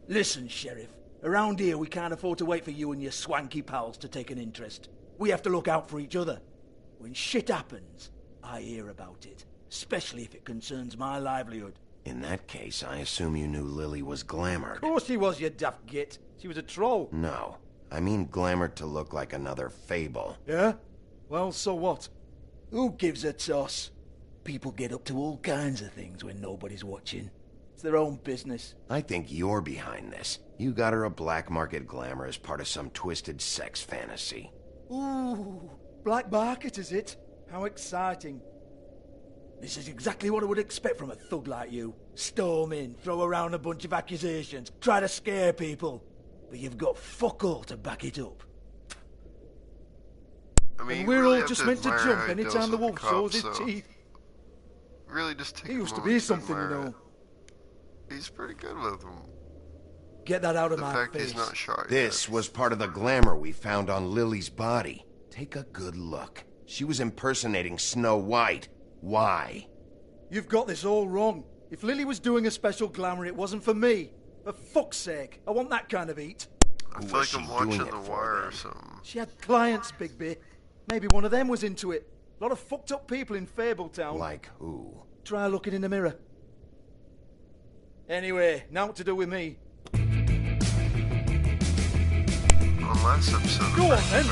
Listen, Sheriff. Around here, we can't afford to wait for you and your swanky pals to take an interest. We have to look out for each other. When shit happens, I hear about it. Especially if it concerns my livelihood. In that case, I assume you knew Lily was glamored. Of course she was, you daft git. She was a troll. No. I mean glamored to look like another Fable. Yeah? Well, so what? Who gives a toss? People get up to all kinds of things when nobody's watching. It's their own business. I think you're behind this. You got her a black market glamour as part of some twisted sex fantasy. Ooh, black market is it? How exciting. This is exactly what I would expect from a thug like you. Storm in, throw around a bunch of accusations, try to scare people. But you've got fuck all to back it up. I mean, and we're really all just meant to jump anytime the wolf shows his teeth. Really just take He used to a be moment something, you admire know. it. He's pretty good with them. Get that out of The my fact face. he's not shy. This was part of the glamour we found on Lily's body. Take a good look. She was impersonating Snow White. Why? You've got this all wrong. If Lily was doing a special glamour, it wasn't for me. For fuck's sake, I want that kind of eat. I feel like I'm watching The Wire or something. She had clients, Bigby. Maybe one of them was into it. A lot of fucked up people in Fabletown. Like who? Try looking in the mirror. Anyway, now what to do with me? On last episode, Go on, then.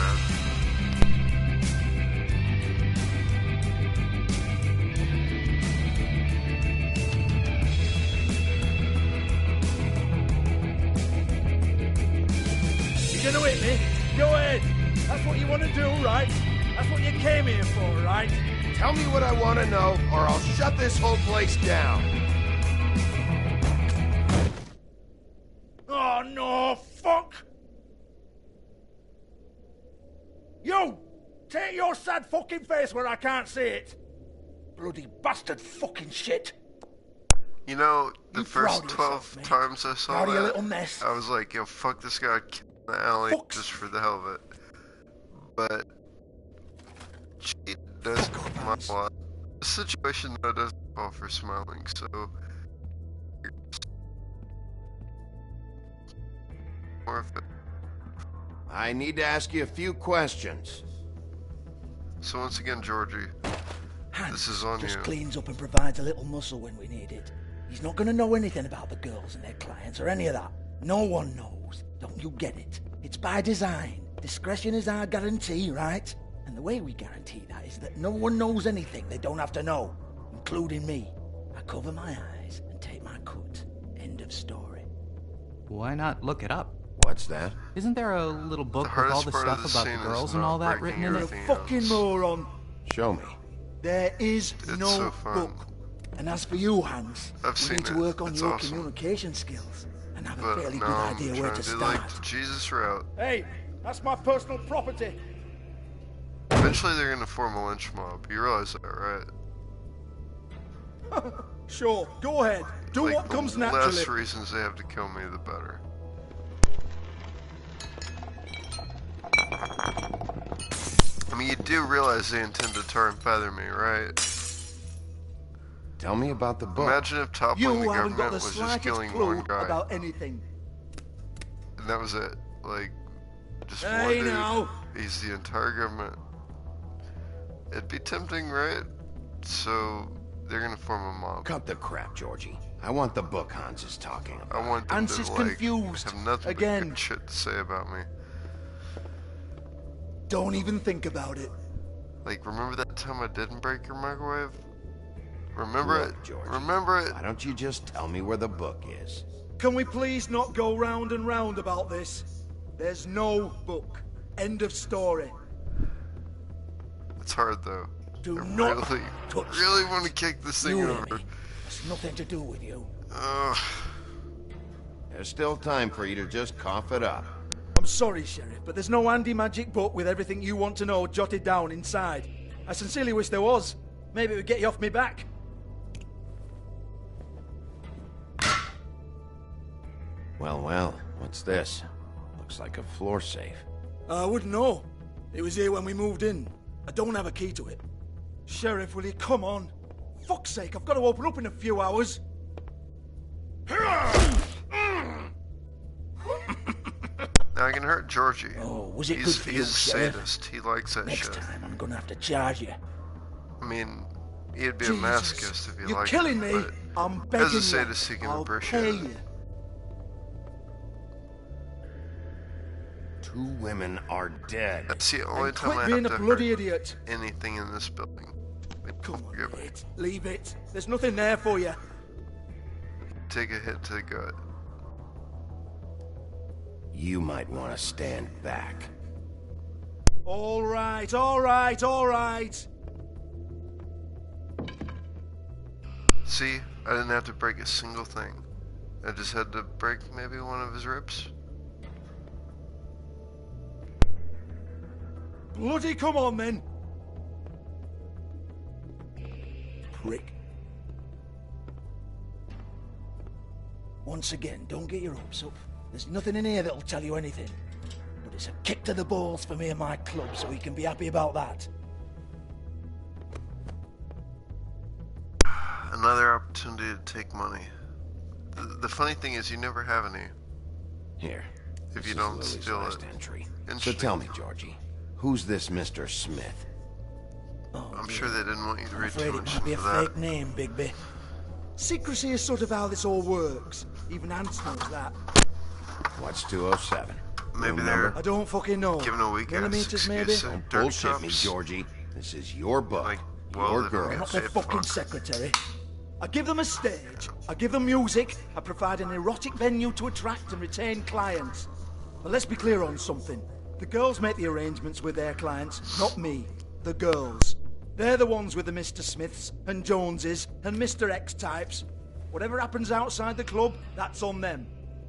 You're gonna hit me? Go ahead. That's what you want to do, right? That's what you came here for, right? Tell me what I want to know, or I'll shut this whole place down. Oh, no, fuck! You! Take your sad fucking face where I can't see it! Bloody bastard fucking shit! You know, the You first proud of 12 yourself, mate? times I saw Proud of your that, little mess? I was like, yo, fuck this guy in the alley just for the hell of it. But she does smile a lot. The situation, though, doesn't call for smiling, so... More of it. I need to ask you a few questions. So once again, Georgie, this is on Just you. cleans up and provides a little muscle when we need it. He's not gonna know anything about the girls and their clients or any of that. No one knows. Don't you get it? It's by design. Discretion is our guarantee, right? And the way we guarantee that is that no one knows anything they don't have to know, including me. I cover my eyes and take my cut. End of story. Why not look it up? What's that? Isn't there a little book with all the stuff about the girls and all that written in You're it? a fucking moron. Show me. There is no so fun. book. And as for you, Hans, I've you seen need to it. work on It's your awesome. communication skills and have a But fairly no, good I'm idea where trying to do start. like the Jesus route. Hey, that's my personal property. Bad Eventually they're gonna form a lynch mob. You realize that, right? Sure, go ahead. Do like, what comes the naturally. less reasons they have to kill me, the better. I mean, you do realize they intend to tar and feather me, right? Tell me about the book. Imagine if toppling the haven't got government the was just slightest killing clue one guy. about anything. And that was it. Like, just one Hey, dude. now. He's the entire government. It'd be tempting, right? So, they're gonna form a mob. Cut the crap, Georgie. I want the book Hans is talking about. I want them Hans to, is like, confused. have nothing Again. but good shit to say about me. Don't even think about it. Like, remember that time I didn't break your microwave? Remember Look, it? Georgie, Remember it? Why don't you just tell me where the book is? Can we please not go round and round about this? There's no book. End of story. It's hard, though. Do I not really want to kick this thing You over. It's nothing to do with you. Ugh. There's still time for you to just cough it up. I'm sorry, Sheriff, but there's no handy magic book with everything you want to know jotted down inside. I sincerely wish there was. Maybe it would get you off me back. Well, what's this? Looks like a floor safe. I wouldn't know. It was here when we moved in. I don't have a key to it. Sheriff, will you come on? Fuck's sake, I've got to open up in a few hours. Now I can hurt Georgie. Oh, was it he's, good for you, he's a Sheriff? sadist. He likes that Next shit. time I'm gonna have to charge you. I mean, he'd be Jesus, a masochist if he you're liked killing it, me. but I'm begging as a you. sadist, he can I'll appreciate pay it. you. 2 women are dead. That's the only And time quit I being have a to bloody hurt idiot. anything in this building. Come on, mate. Leave it. There's nothing there for you. Take a hit to the gut. You might want to stand back. All right, all right, all right. See, I didn't have to break a single thing. I just had to break maybe one of his ribs. Bloody come on, then. Prick. Once again, don't get your hopes up. There's nothing in here that'll tell you anything. But it's a kick to the balls for me and my club, so he can be happy about that. Another opportunity to take money. The funny thing is, you never have any. Here. If this you is don't Lily's steal last it. entry. So Interesting. tell me, Georgie, who's this Mr. Smith? I'm sure they didn't want you to I'm read afraid too it much might be a into that. fake name, Bigby. Secrecy is sort of how this all works. Even Hans knows that. What's 207? Maybe Room they're number? I don't fucking know. giving a weak ass Millimeters, maybe? excuse. Don't Dirt bullshit me, shops. Georgie. This is your book. well, your they don't girl. I'm not Say the fuck. fucking secretary. I give them a stage, I give them music, I provide an erotic venue to attract and retain clients. But let's be clear on something. The girls make the arrangements with their clients, not me. The girls. They're the ones with the Mr. Smiths and Joneses and Mr. X types. Whatever happens outside the club, that's on them.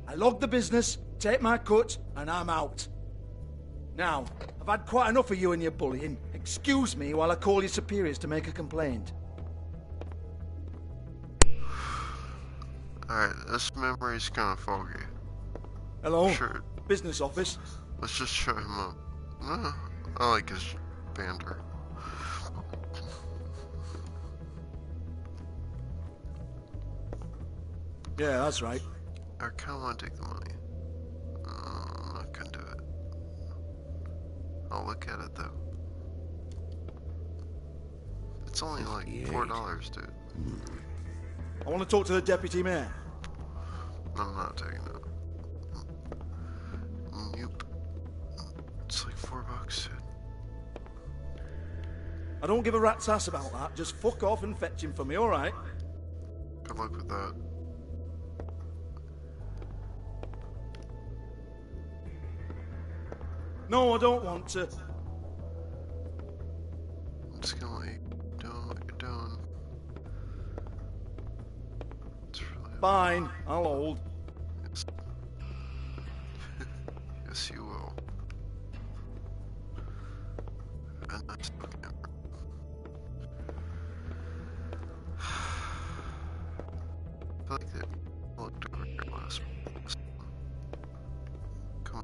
I log the business, take my cut, and I'm out. Now, I've had quite enough of you and your bullying. Excuse me while I call your superiors to make a complaint. Alright, this memory's kind of foggy. Hello? Sure. Business office. Let's just shut him up. I like his banter. Yeah, that's right. I kind of want to take the money. I'm not gonna do it. I'll look at it though. It's only like $4, dude. I want to talk to the deputy mayor. I'm not taking it. Nope. It's like $4, dude. I don't give a rat's ass about that. Just fuck off and fetch him for me, alright? Good luck with that. No, I don't want to. I'm just gonna let you do what you're doing. It's really Fine, I'll hold. Yes. Yes, you will. And that's feel like they looked over here last. Come on.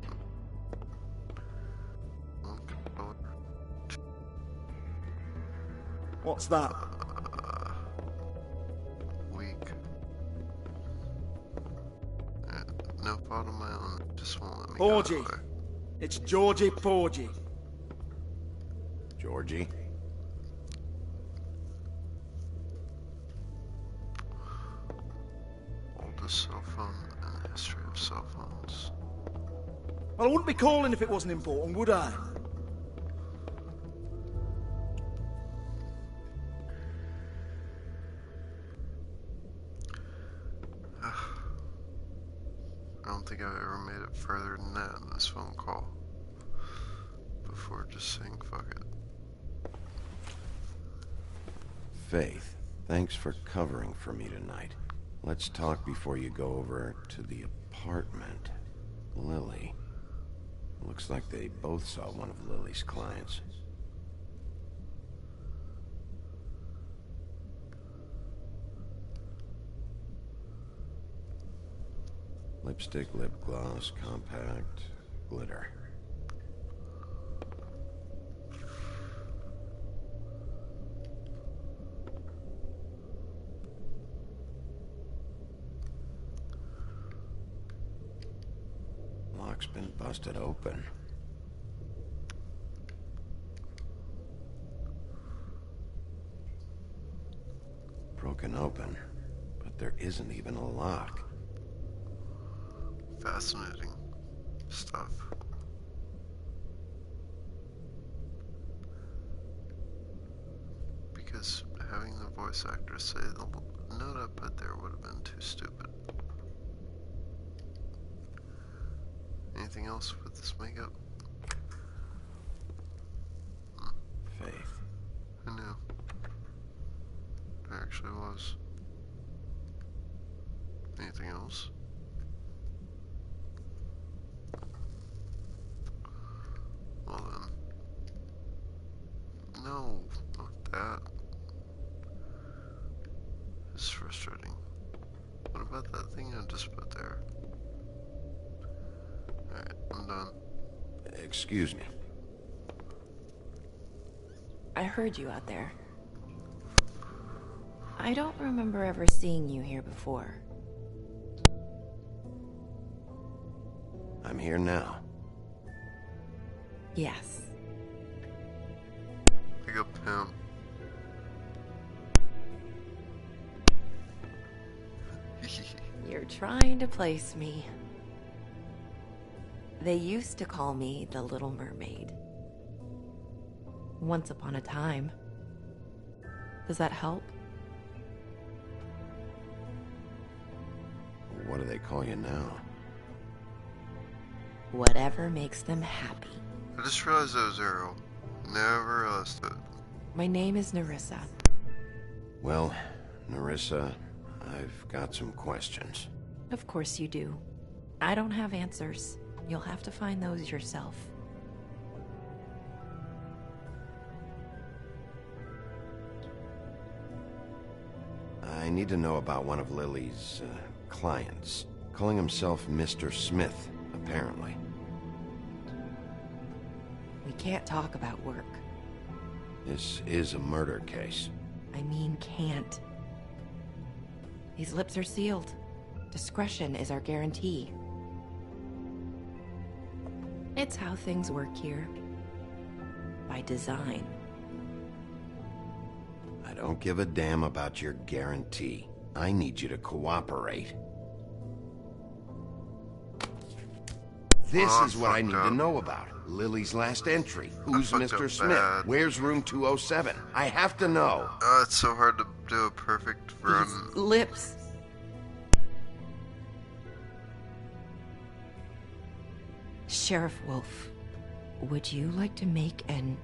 What's that? Weak. No fault of my own. Just won't let me Porgy. go. It's Georgie Porgy. Georgie? Oldest cell phone in the history of cell phones. Well, I wouldn't be calling if it wasn't important, would I? I don't think I've ever made it further than that in this phone call. Before just saying fuck it. Faith, thanks for covering for me tonight. Let's talk before you go over to the apartment. Lily. Looks like they both saw one of Lily's clients. Lipstick, lip gloss, compact, glitter. Lock's been busted open. Broken open, but there isn't even a lock. Fascinating stuff. Because having the voice actor say the note I put there would have been too stupid. Anything else with this makeup? Faith. I knew. There actually was. Anything else? Well then. No, not that. It's frustrating. What about that thing I just put there? Alright, I'm done. Excuse me. I heard you out there. I don't remember ever seeing you here before. I'm here now. Yes. Pick up him. You're trying to place me. They used to call me the Little Mermaid. Once upon a time. Does that help? What do they call you now? Whatever makes them happy. I just realized that was Arrow. Never realized it. My name is Nerissa. Well, Nerissa, I've got some questions. Of course you do. I don't have answers. You'll have to find those yourself. I need to know about one of Lily's clients. Calling himself Mr. Smith, apparently. We can't talk about work. This is a murder case. I mean can't. These lips are sealed. Discretion is our guarantee. It's how things work here. By design. I don't give a damn about your guarantee. I need you to cooperate. This is what I need to know about. Lily's last entry. Who's Mr. Smith? Where's room 207? I have to know. It's so hard to do a perfect run. These lips. Sheriff Wolf, would you like to make an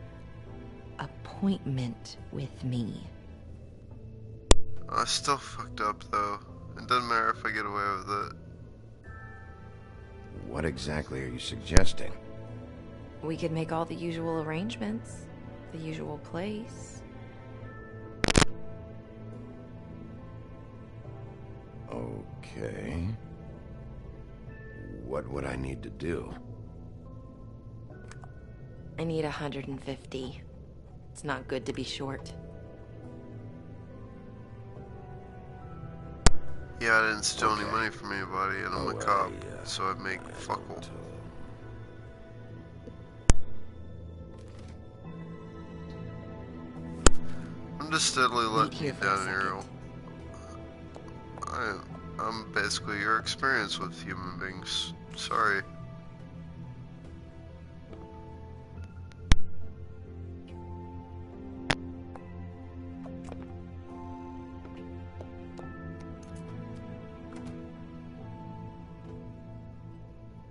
appointment with me? I still fucked up though. It doesn't matter if I get away with it. What exactly are you suggesting? We could make all the usual arrangements. The usual place. Okay. What would I need to do? I need 150. It's not good to be short. Yeah, I didn't steal any money from anybody, and I'm a cop, so I make fuck all. I'm just steadily letting you down, Ariel. I'm basically your experience with human beings. Sorry.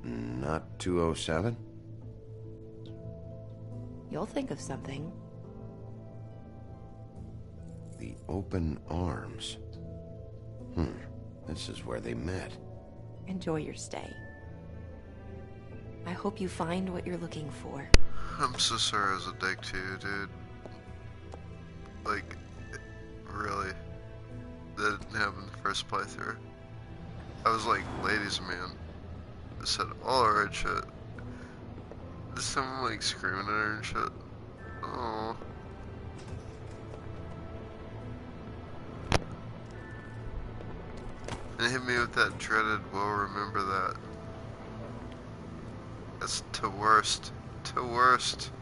Not 207? You'll think of something. The Open Arms. This is where they met. Enjoy your stay. I hope you find what you're looking for. I'm so sorry I was a dick to you, dude. Like, really. That didn't happen the first playthrough. I was like, ladies man. I said all right shit. This time I'm like screaming at her and shit. Oh. And hit me with that dreaded, well, remember that. That's to worst. To worst.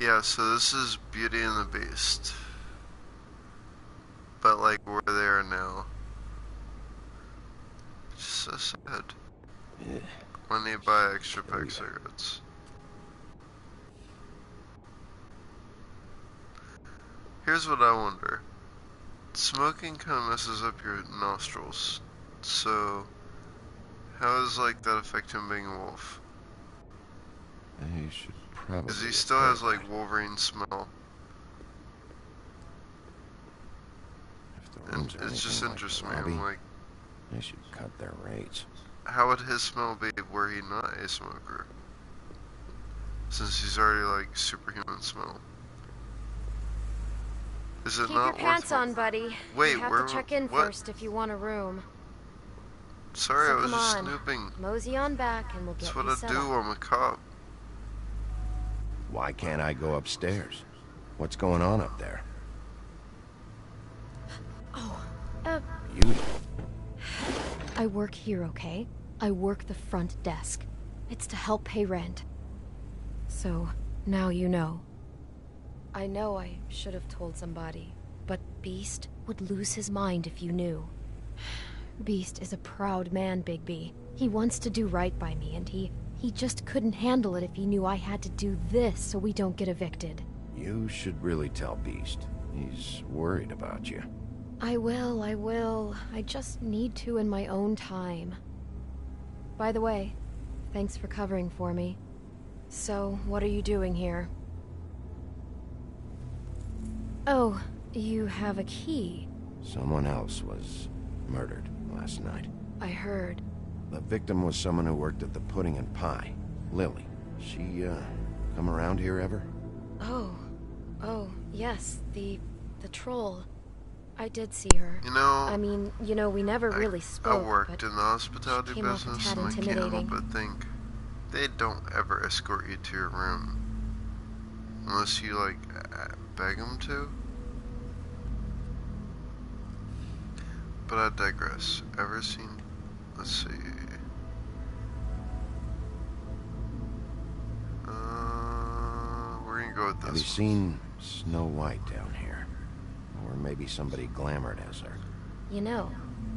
Yeah, so this is Beauty and the Beast. But like, we're there now. It's just so sad. Yeah. I need to buy extra pack of cigarettes. Here's what I wonder. Smoking kind of messes up your nostrils. So, how does like that affect him being a wolf? I should probably... Because he still has like Wolverine smell. And it's just interesting, like I'm like... I should cut their rates. How would his smell be were he not a smoker? Since he's already like superhuman smell. Is it Keep not your pants worth... on, buddy. Wait, you have to check in first if you want a room. Sorry, so I was just on. snooping. Mosey on back and we'll get That's you what I set do, up. I'm a cop. Why can't I go upstairs? What's going on up there? Oh, You... I work here, okay? I work the front desk. It's to help pay rent. So, now you know. I know I should have told somebody, but Beast would lose his mind if you knew. Beast is a proud man, Bigby. He wants to do right by me, and he just couldn't handle it if he knew I had to do this so we don't get evicted. You should really tell Beast. He's worried about you. I will. I just need to in my own time. By the way, thanks for covering for me. So, what are you doing here? Oh, you have a key. Someone else was murdered last night. I heard. The victim was someone who worked at the Pudding and Pie. Lily. She, come around here ever? Oh, yes, the troll. I did see her. You know... I mean, we never really spoke, I worked in the hospitality came off a business, tad and I can't help intimidating. but think they don't ever escort you to your room. Unless you, like, beg them to. But I digress. Ever seen... Let's see... we're gonna go with this. Have you seen Snow White down here? Or maybe somebody glamored as her?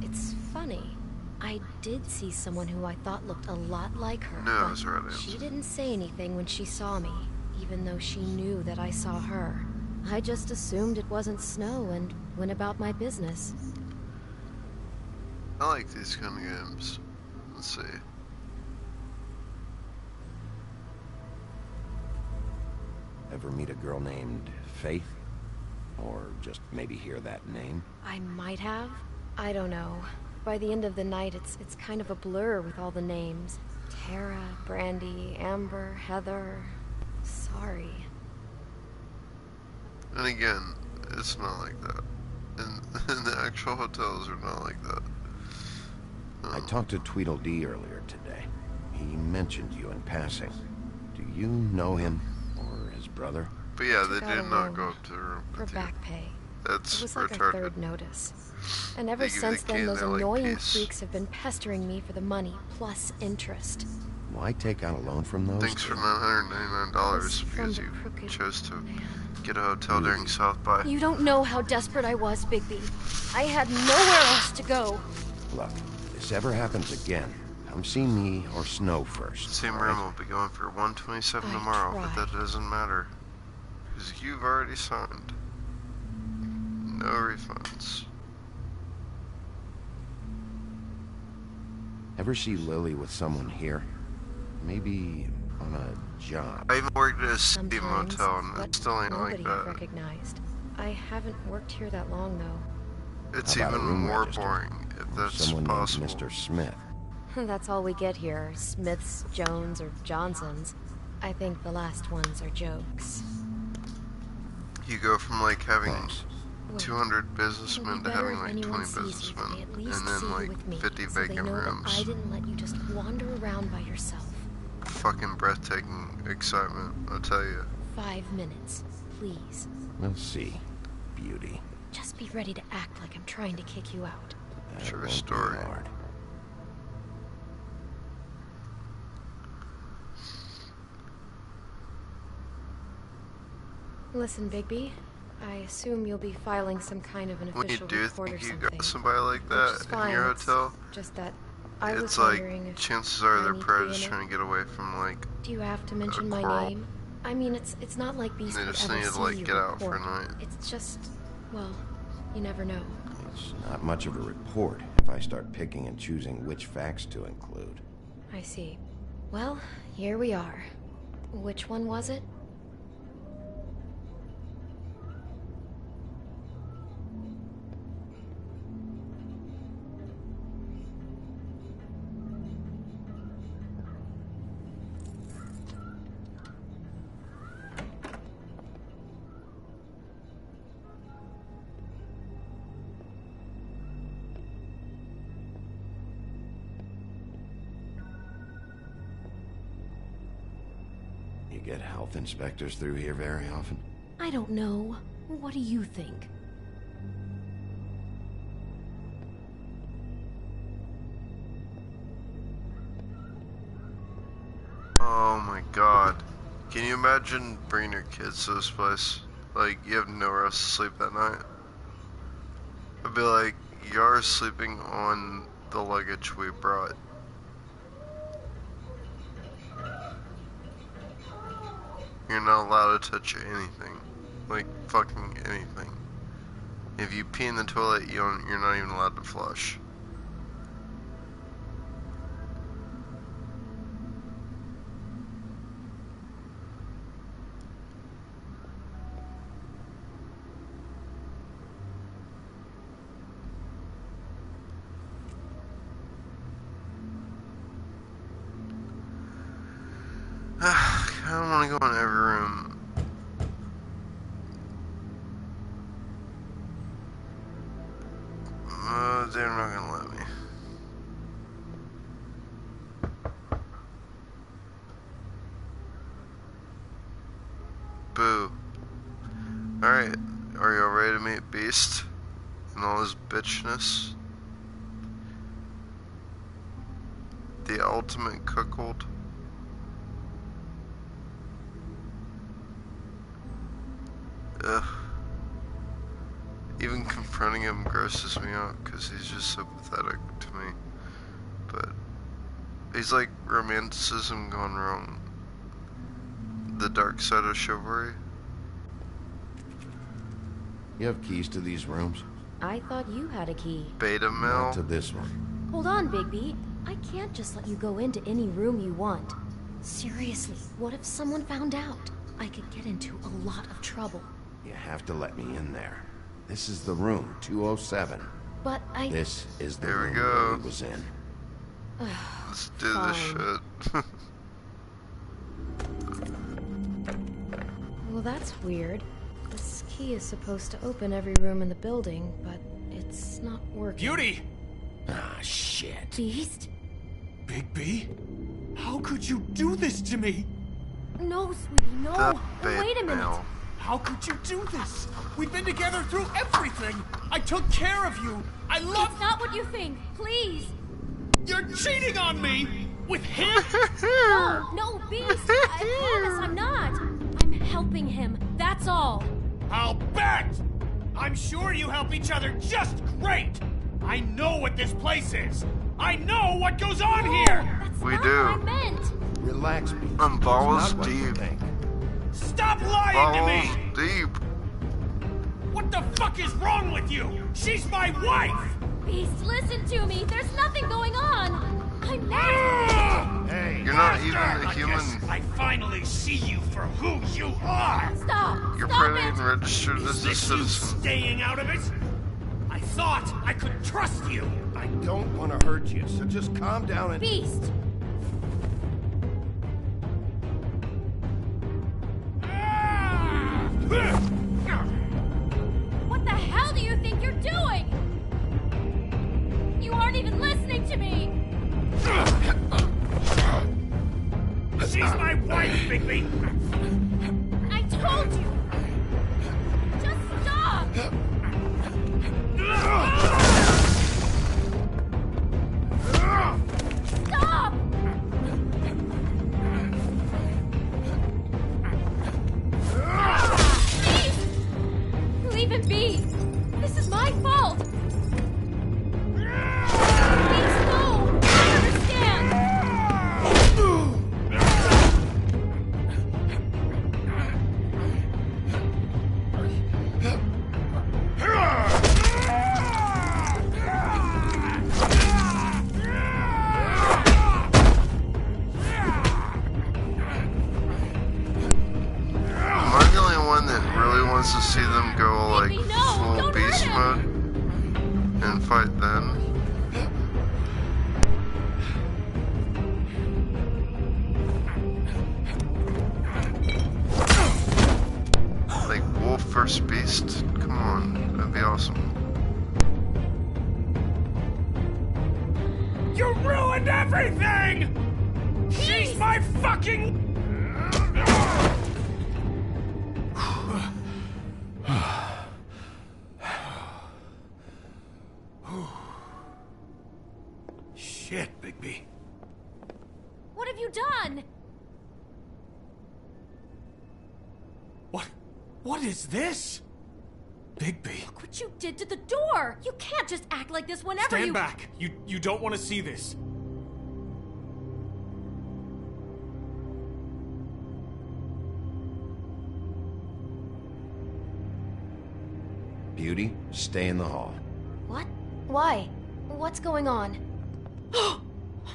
It's funny. I did see someone who I thought looked a lot like her. No, but that's right. she didn't say anything when she saw me, even though she knew that I saw her. I just assumed it wasn't snow and went about my business. I like these kind of games. Let's see. Ever meet a girl named Faith? Or just maybe hear that name? I might have. I don't know. By the end of the night, it's kind of a blur with all the names. Tara, Brandy, Amber, Heather. Sorry. And again, it's not like that. And the actual hotels are not like that. I talked to Tweedledee earlier today. He mentioned you in passing. Do you know him? Or his brother? But yeah, they did not go up to the room for back pay. That's it was like retarded. Our third notice. And ever since then, those annoying freaks have been pestering me for the money, plus interest. Why take out a loan from those? Thanks for $999 because you chose to get a hotel during South by. You don't know how desperate I was, Bigby. I had nowhere else to go. Look, if this ever happens again, come see me or Snow first. Same room will be going for $127 tomorrow, but that doesn't matter. Because you've already signed. No refunds. Ever see Lily with someone here? Maybe on a job. I even worked at a city motel and it still ain't like that. Recognized. I haven't worked here that long though. It's even more boring if that's someone possible. named Mr. Smith. That's all we get here. Smiths, Jones, or Johnsons. I think the last ones are jokes. You go from like having 200 businessmen to having like 20 businessmen, and then like 50 vacant rooms. I didn't let you just wander around by yourself. Fucking breathtaking excitement, I'll tell you. 5 minutes, please. We'll see, beauty. Just be ready to act like I'm trying to kick you out. True story. Listen, Bigby. I assume you'll be filing some kind of an official report or something. When you do think you got somebody like that in your hotel, just that I was it's like wondering if chances are they're probably just trying to get away from like. Do you have to mention my name? I mean, it's not like Beast they would just ever need to see like you get out report. for a night. It's just, well, you never know. It's not much of a report if I start picking and choosing which facts to include. I see. Well, here we are. Which one was it? You get health inspectors through here very often? I don't know. What do you think? Oh my god. Can you imagine bringing your kids to this place? Like, you have nowhere else to sleep that night. I'd be like, you're sleeping on the luggage we brought. You're not allowed to touch anything. Like, fucking anything. If you pee in the toilet, you're not even allowed to flush. I don't want to go in every room. They're not gonna let me. Boo. Alright, are y'all ready to meet Beast and all his bitchness? The ultimate cuckold. Ugh. Even confronting him grosses me out because he's just so pathetic to me. But he's like romanticism gone wrong. The dark side of chivalry. You have keys to these rooms? I thought you had a key. Beta mill? Not to this one. Hold on, Bigby. I can't just let you go into any room you want. Seriously, what if someone found out? I could get into a lot of trouble. You have to let me in there. This is the room, 207. But I... This is the Here we room go. Lily was in. Let's do this shit. Well, that's weird. This key is supposed to open every room in the building, but it's not working. Beauty! Ah, shit. Beast? Bigby? How could you do this to me? No, sweetie, no. Wait a minute. How could you do this? We've been together through everything. I took care of you. I love... It's not what you think. Please. You're cheating on me! With him? No, Beast. I promise I'm not. I'm helping him. That's all. I'll bet! I'm sure you help each other just great! I know what this place is! I know what goes on here! We do. What I meant. Relax, Beast. Balls deep. Stop lying to me! Balls deep. What the fuck is wrong with you? She's my wife! Beast, listen to me. There's nothing going on. I meant... Hey, you're not even a human. I finally see you for who you are! Stop! You're Stop probably it! registered as a citizen. Staying out of it? I thought I could trust you! I don't want to hurt you, so just calm down and... Beast! What the hell do you think you're doing? You aren't even listening to me! She's my wife, Bigby! I told you! Just stop! Stop! Please! Leave him be! This is my fault! Please, no! I understand! Am I the only one that really wants to see them go like full beast mode and fight then? Like wolf versus beast? Come on, that'd be awesome. You ruined everything! She's my fucking... Shit, Bigby. What have you done? What is this? Bigby. Look what you did to the door! You can't just act like this whenever Stand back. You don't want to see this. Beauty, stay in the hall. What? Why? What's going on? Oh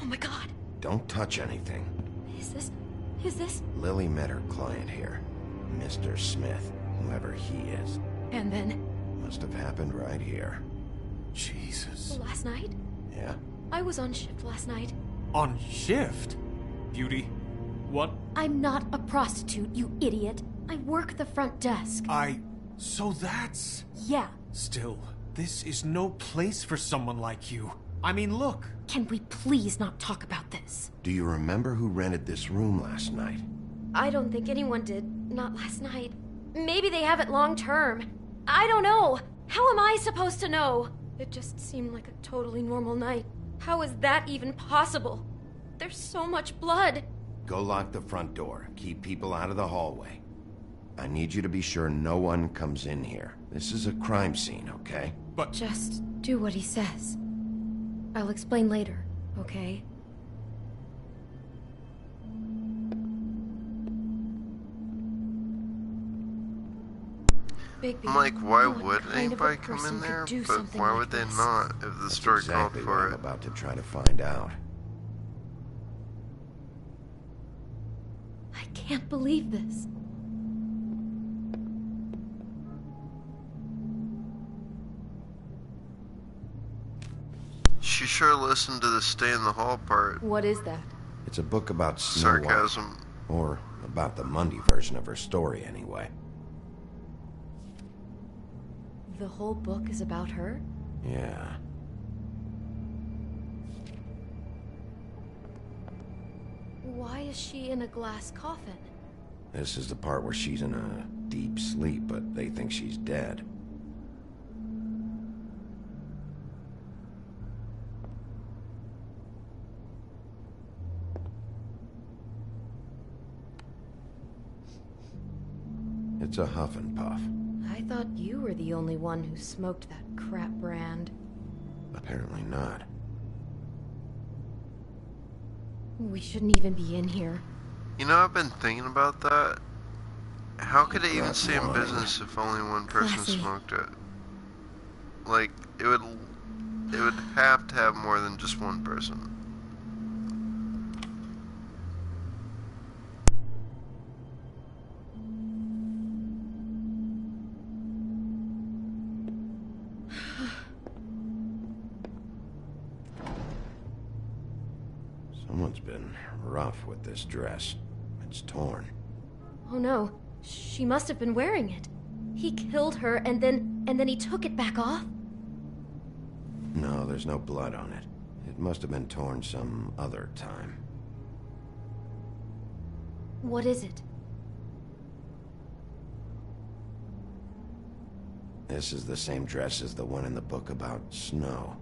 my god. Don't touch anything. Is this? Lily met her client here. Mr. Smith, whoever he is. And then? Must have happened right here. Jesus. Last night? Yeah? I was on shift last night. On shift? Beauty, what? I'm not a prostitute, you idiot. I work the front desk. So that's... Yeah. Still, this is no place for someone like you. I mean, look. Can we please not talk about this? Do you remember who rented this room last night? I don't think anyone did. Not last night. Maybe they have it long term. I don't know. How am I supposed to know? It just seemed like a totally normal night. How is that even possible? There's so much blood. Go lock the front door. Keep people out of the hallway. I need you to be sure no one comes in here. This is a crime scene, okay? But... Just do what he says. I'll explain later, okay? Bigby, I'm like, why what would kind of a anybody come person in could there? do But something why like would they this? not if the That's story exactly called what for I'm it? about to try to find out. I can't believe this. She sure listened to the stay in the hall part. What is that? It's a book about Snow White. Sarcasm. Or about the Mundy version of her story, anyway. The whole book is about her? Yeah. Why is she in a glass coffin? This is the part where she's in a deep sleep, but they think she's dead. It's a huff and puff. I thought you were the only one who smoked that crap brand. Apparently not. We shouldn't even be in here. You know, I've been thinking about that. How could it even stay in business if only one person Classy. smoked it? Like, it would have to have more than just one person. Someone's been rough with this dress. It's torn. Oh no, she must have been wearing it. He killed her and then he took it back off? No, there's no blood on it. It must have been torn some other time. What is it? This is the same dress as the one in the book about snow.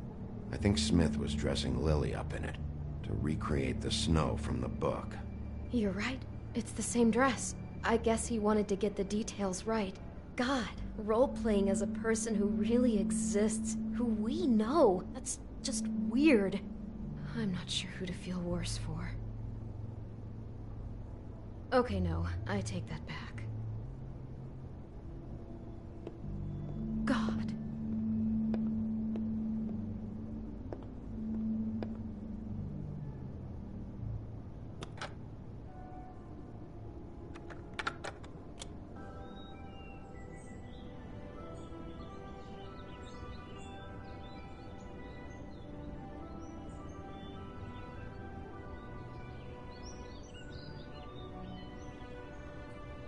I think Smith was dressing Lily up in it to recreate the snow from the book. You're right. It's the same dress. I guess he wanted to get the details right. God, role-playing as a person who really exists, who we know. That's just weird. I'm not sure who to feel worse for. Okay, no, I take that back. God.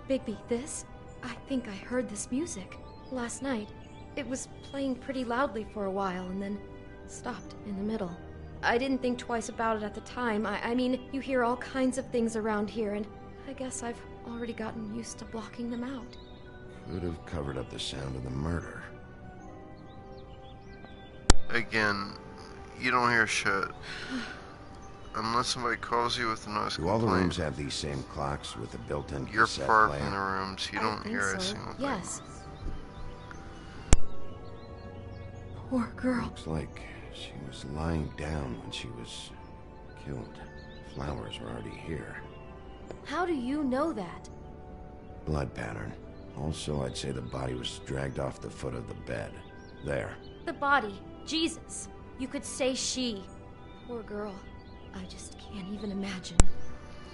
Bigby, this? I think I heard this music last night. It was playing pretty loudly for a while and then stopped in the middle. I didn't think twice about it at the time. I mean, you hear all kinds of things around here, and I guess I've already gotten used to blocking them out. Could have covered up the sound of the murder. Again, you don't hear shit. Unless somebody calls you with a noise Do all the complaint. rooms have these same clocks with the built-in You're cassette far player? from the rooms. You don't hear a single thing. Yes. Poor girl. Looks like she was lying down when she was killed. Flowers were already here. How do you know that? Blood pattern. Also, I'd say the body was dragged off the foot of the bed. There. The body. Jesus. You could say she. Poor girl. I just can't even imagine.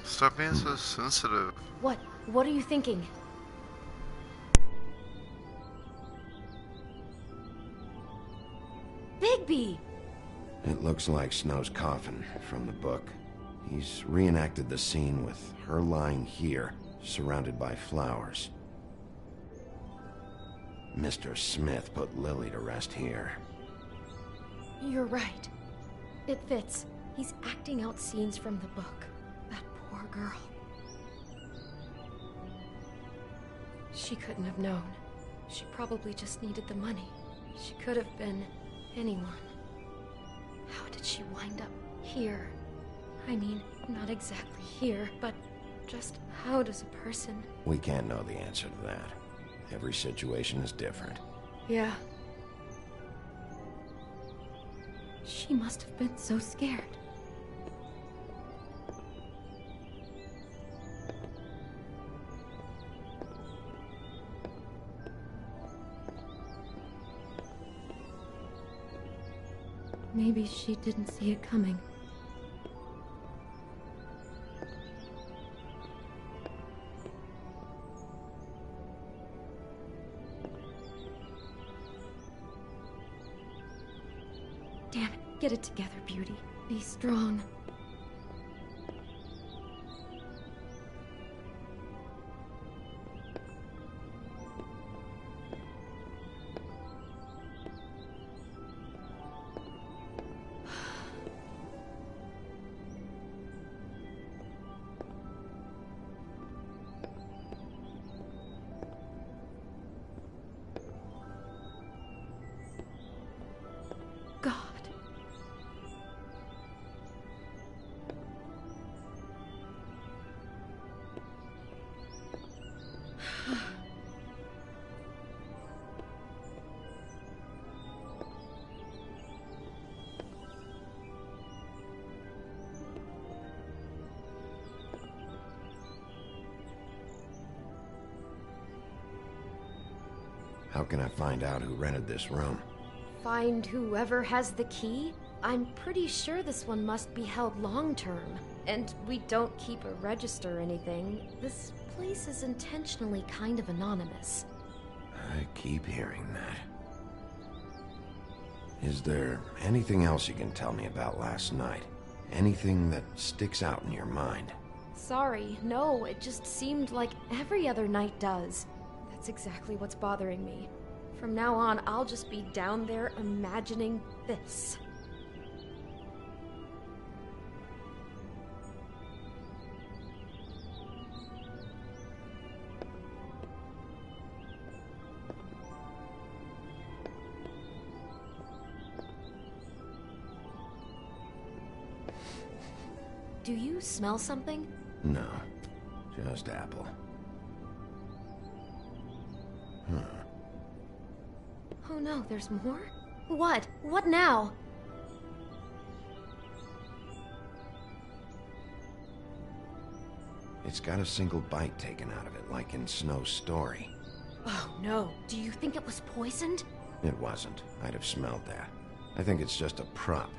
Stop being so sensitive. What? What are you thinking? Bigby! It looks like Snow's coffin from the book. He's reenacted the scene with her lying here, surrounded by flowers. Mr. Smith put Lily to rest here. You're right. It fits. He's acting out scenes from the book. That poor girl. She couldn't have known. She probably just needed the money. She could have been anyone. How did she wind up here? I mean, not exactly here, but just how does a person... We can't know the answer to that. Every situation is different. Yeah. She must have been so scared. Maybe she didn't see it coming. Damn it. Get it together, Beauty. Be strong. How can I find out who rented this room? Find whoever has the key? I'm pretty sure this one must be held long-term. And we don't keep a register or anything. This place is intentionally kind of anonymous. I keep hearing that. Is there anything else you can tell me about last night? Anything that sticks out in your mind? Sorry, no, it just seemed like every other night does. That's exactly what's bothering me. From now on, I'll just be down there imagining this. Do you smell something? No, just apple. Oh no, there's more? What? What now? It's got a single bite taken out of it, like in Snow's story. Oh no, do you think it was poisoned? It wasn't. I'd have smelled that. I think it's just a prop.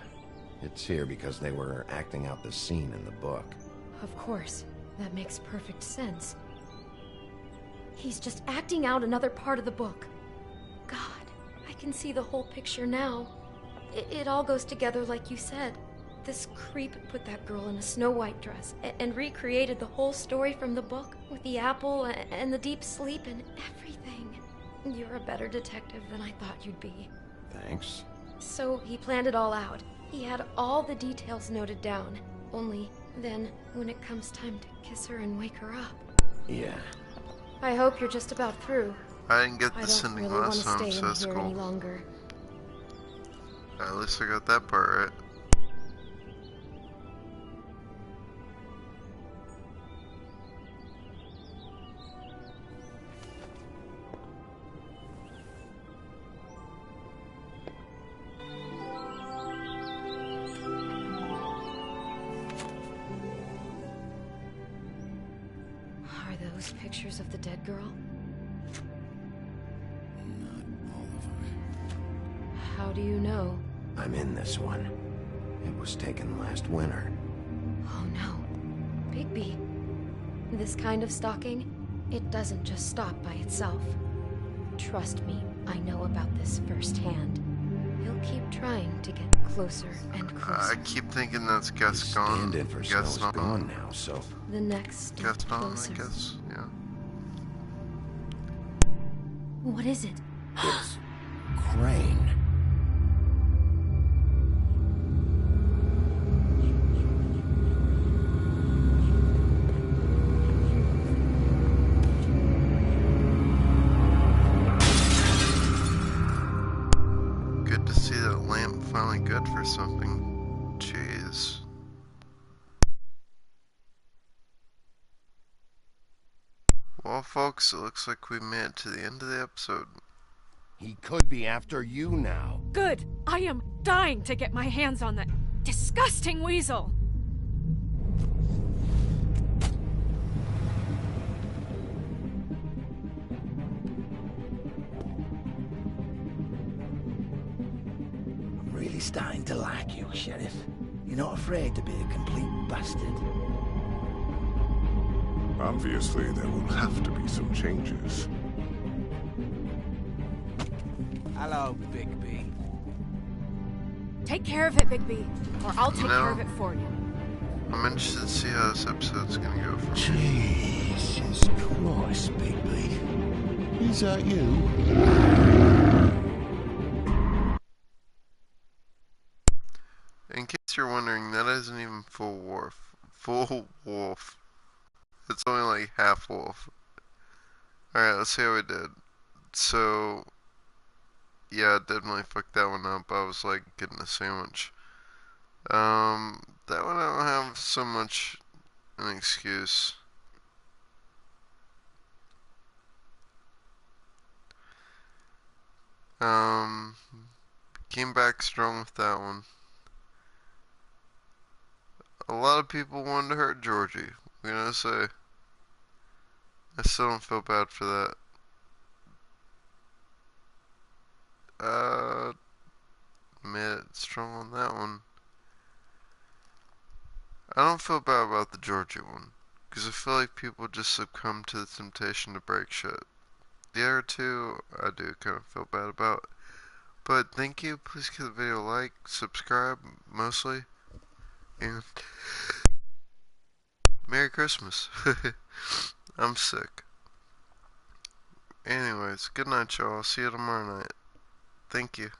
It's here because they were acting out the scene in the book. Of course. That makes perfect sense. He's just acting out another part of the book. God, I can see the whole picture now. It all goes together like you said. This creep put that girl in a Snow White dress and recreated the whole story from the book with the apple and the deep sleep and everything. You're a better detective than I thought you'd be. Thanks. So he planned it all out. He had all the details noted down. Only then, when it comes time to kiss her and wake her up. Yeah. I hope you're just about through. I didn't get this ending last time, so that's cool. Any longer. At least I got that part right. Pictures of the dead girl? Not all of them. How do you know? I'm in this one. It was taken last winter. Oh no. Bigby. This kind of stalking, it doesn't just stop by itself. Trust me, I know about this firsthand. He'll keep trying to get closer and closer. I keep thinking that's Gaston. Stand-in for Snow's gone now, so... The next step Gaston, closer. I guess, yeah. What is it? It's... Crane. Good to see that lamp finally good for something. Jeez. Well, folks, it looks like we made it to the end of the episode. He could be after you now. Good. I am dying to get my hands on that disgusting weasel. I'm really really starting to like you, Sheriff. You're not afraid to be a complete bastard. Obviously, there will have to be some changes. Hello, Bigby. Take care of it, Bigby, or I'll take care of it for you. I'm interested to see how this episode's gonna go from Jesus Christ, Bigby. Is that you? In case you're wondering, that isn't even full wolf. Full wolf. It's only like half wolf. Alright, let's see how we did. So, yeah, I definitely fucked that one up. I was like getting a sandwich. That one I don't have so much an excuse. Came back strong with that one. A lot of people wanted to hurt Georgie. We're gonna say. I still don't feel bad for that. Made it strong on that one. I don't feel bad about the Georgie one. Because I feel like people just succumb to the temptation to break shit. The other two, I do kind of feel bad about. But thank you. Please give the video a like, subscribe, mostly. And Merry Christmas. I'm sick. Anyways, good night, y'all. See you tomorrow night. Thank you.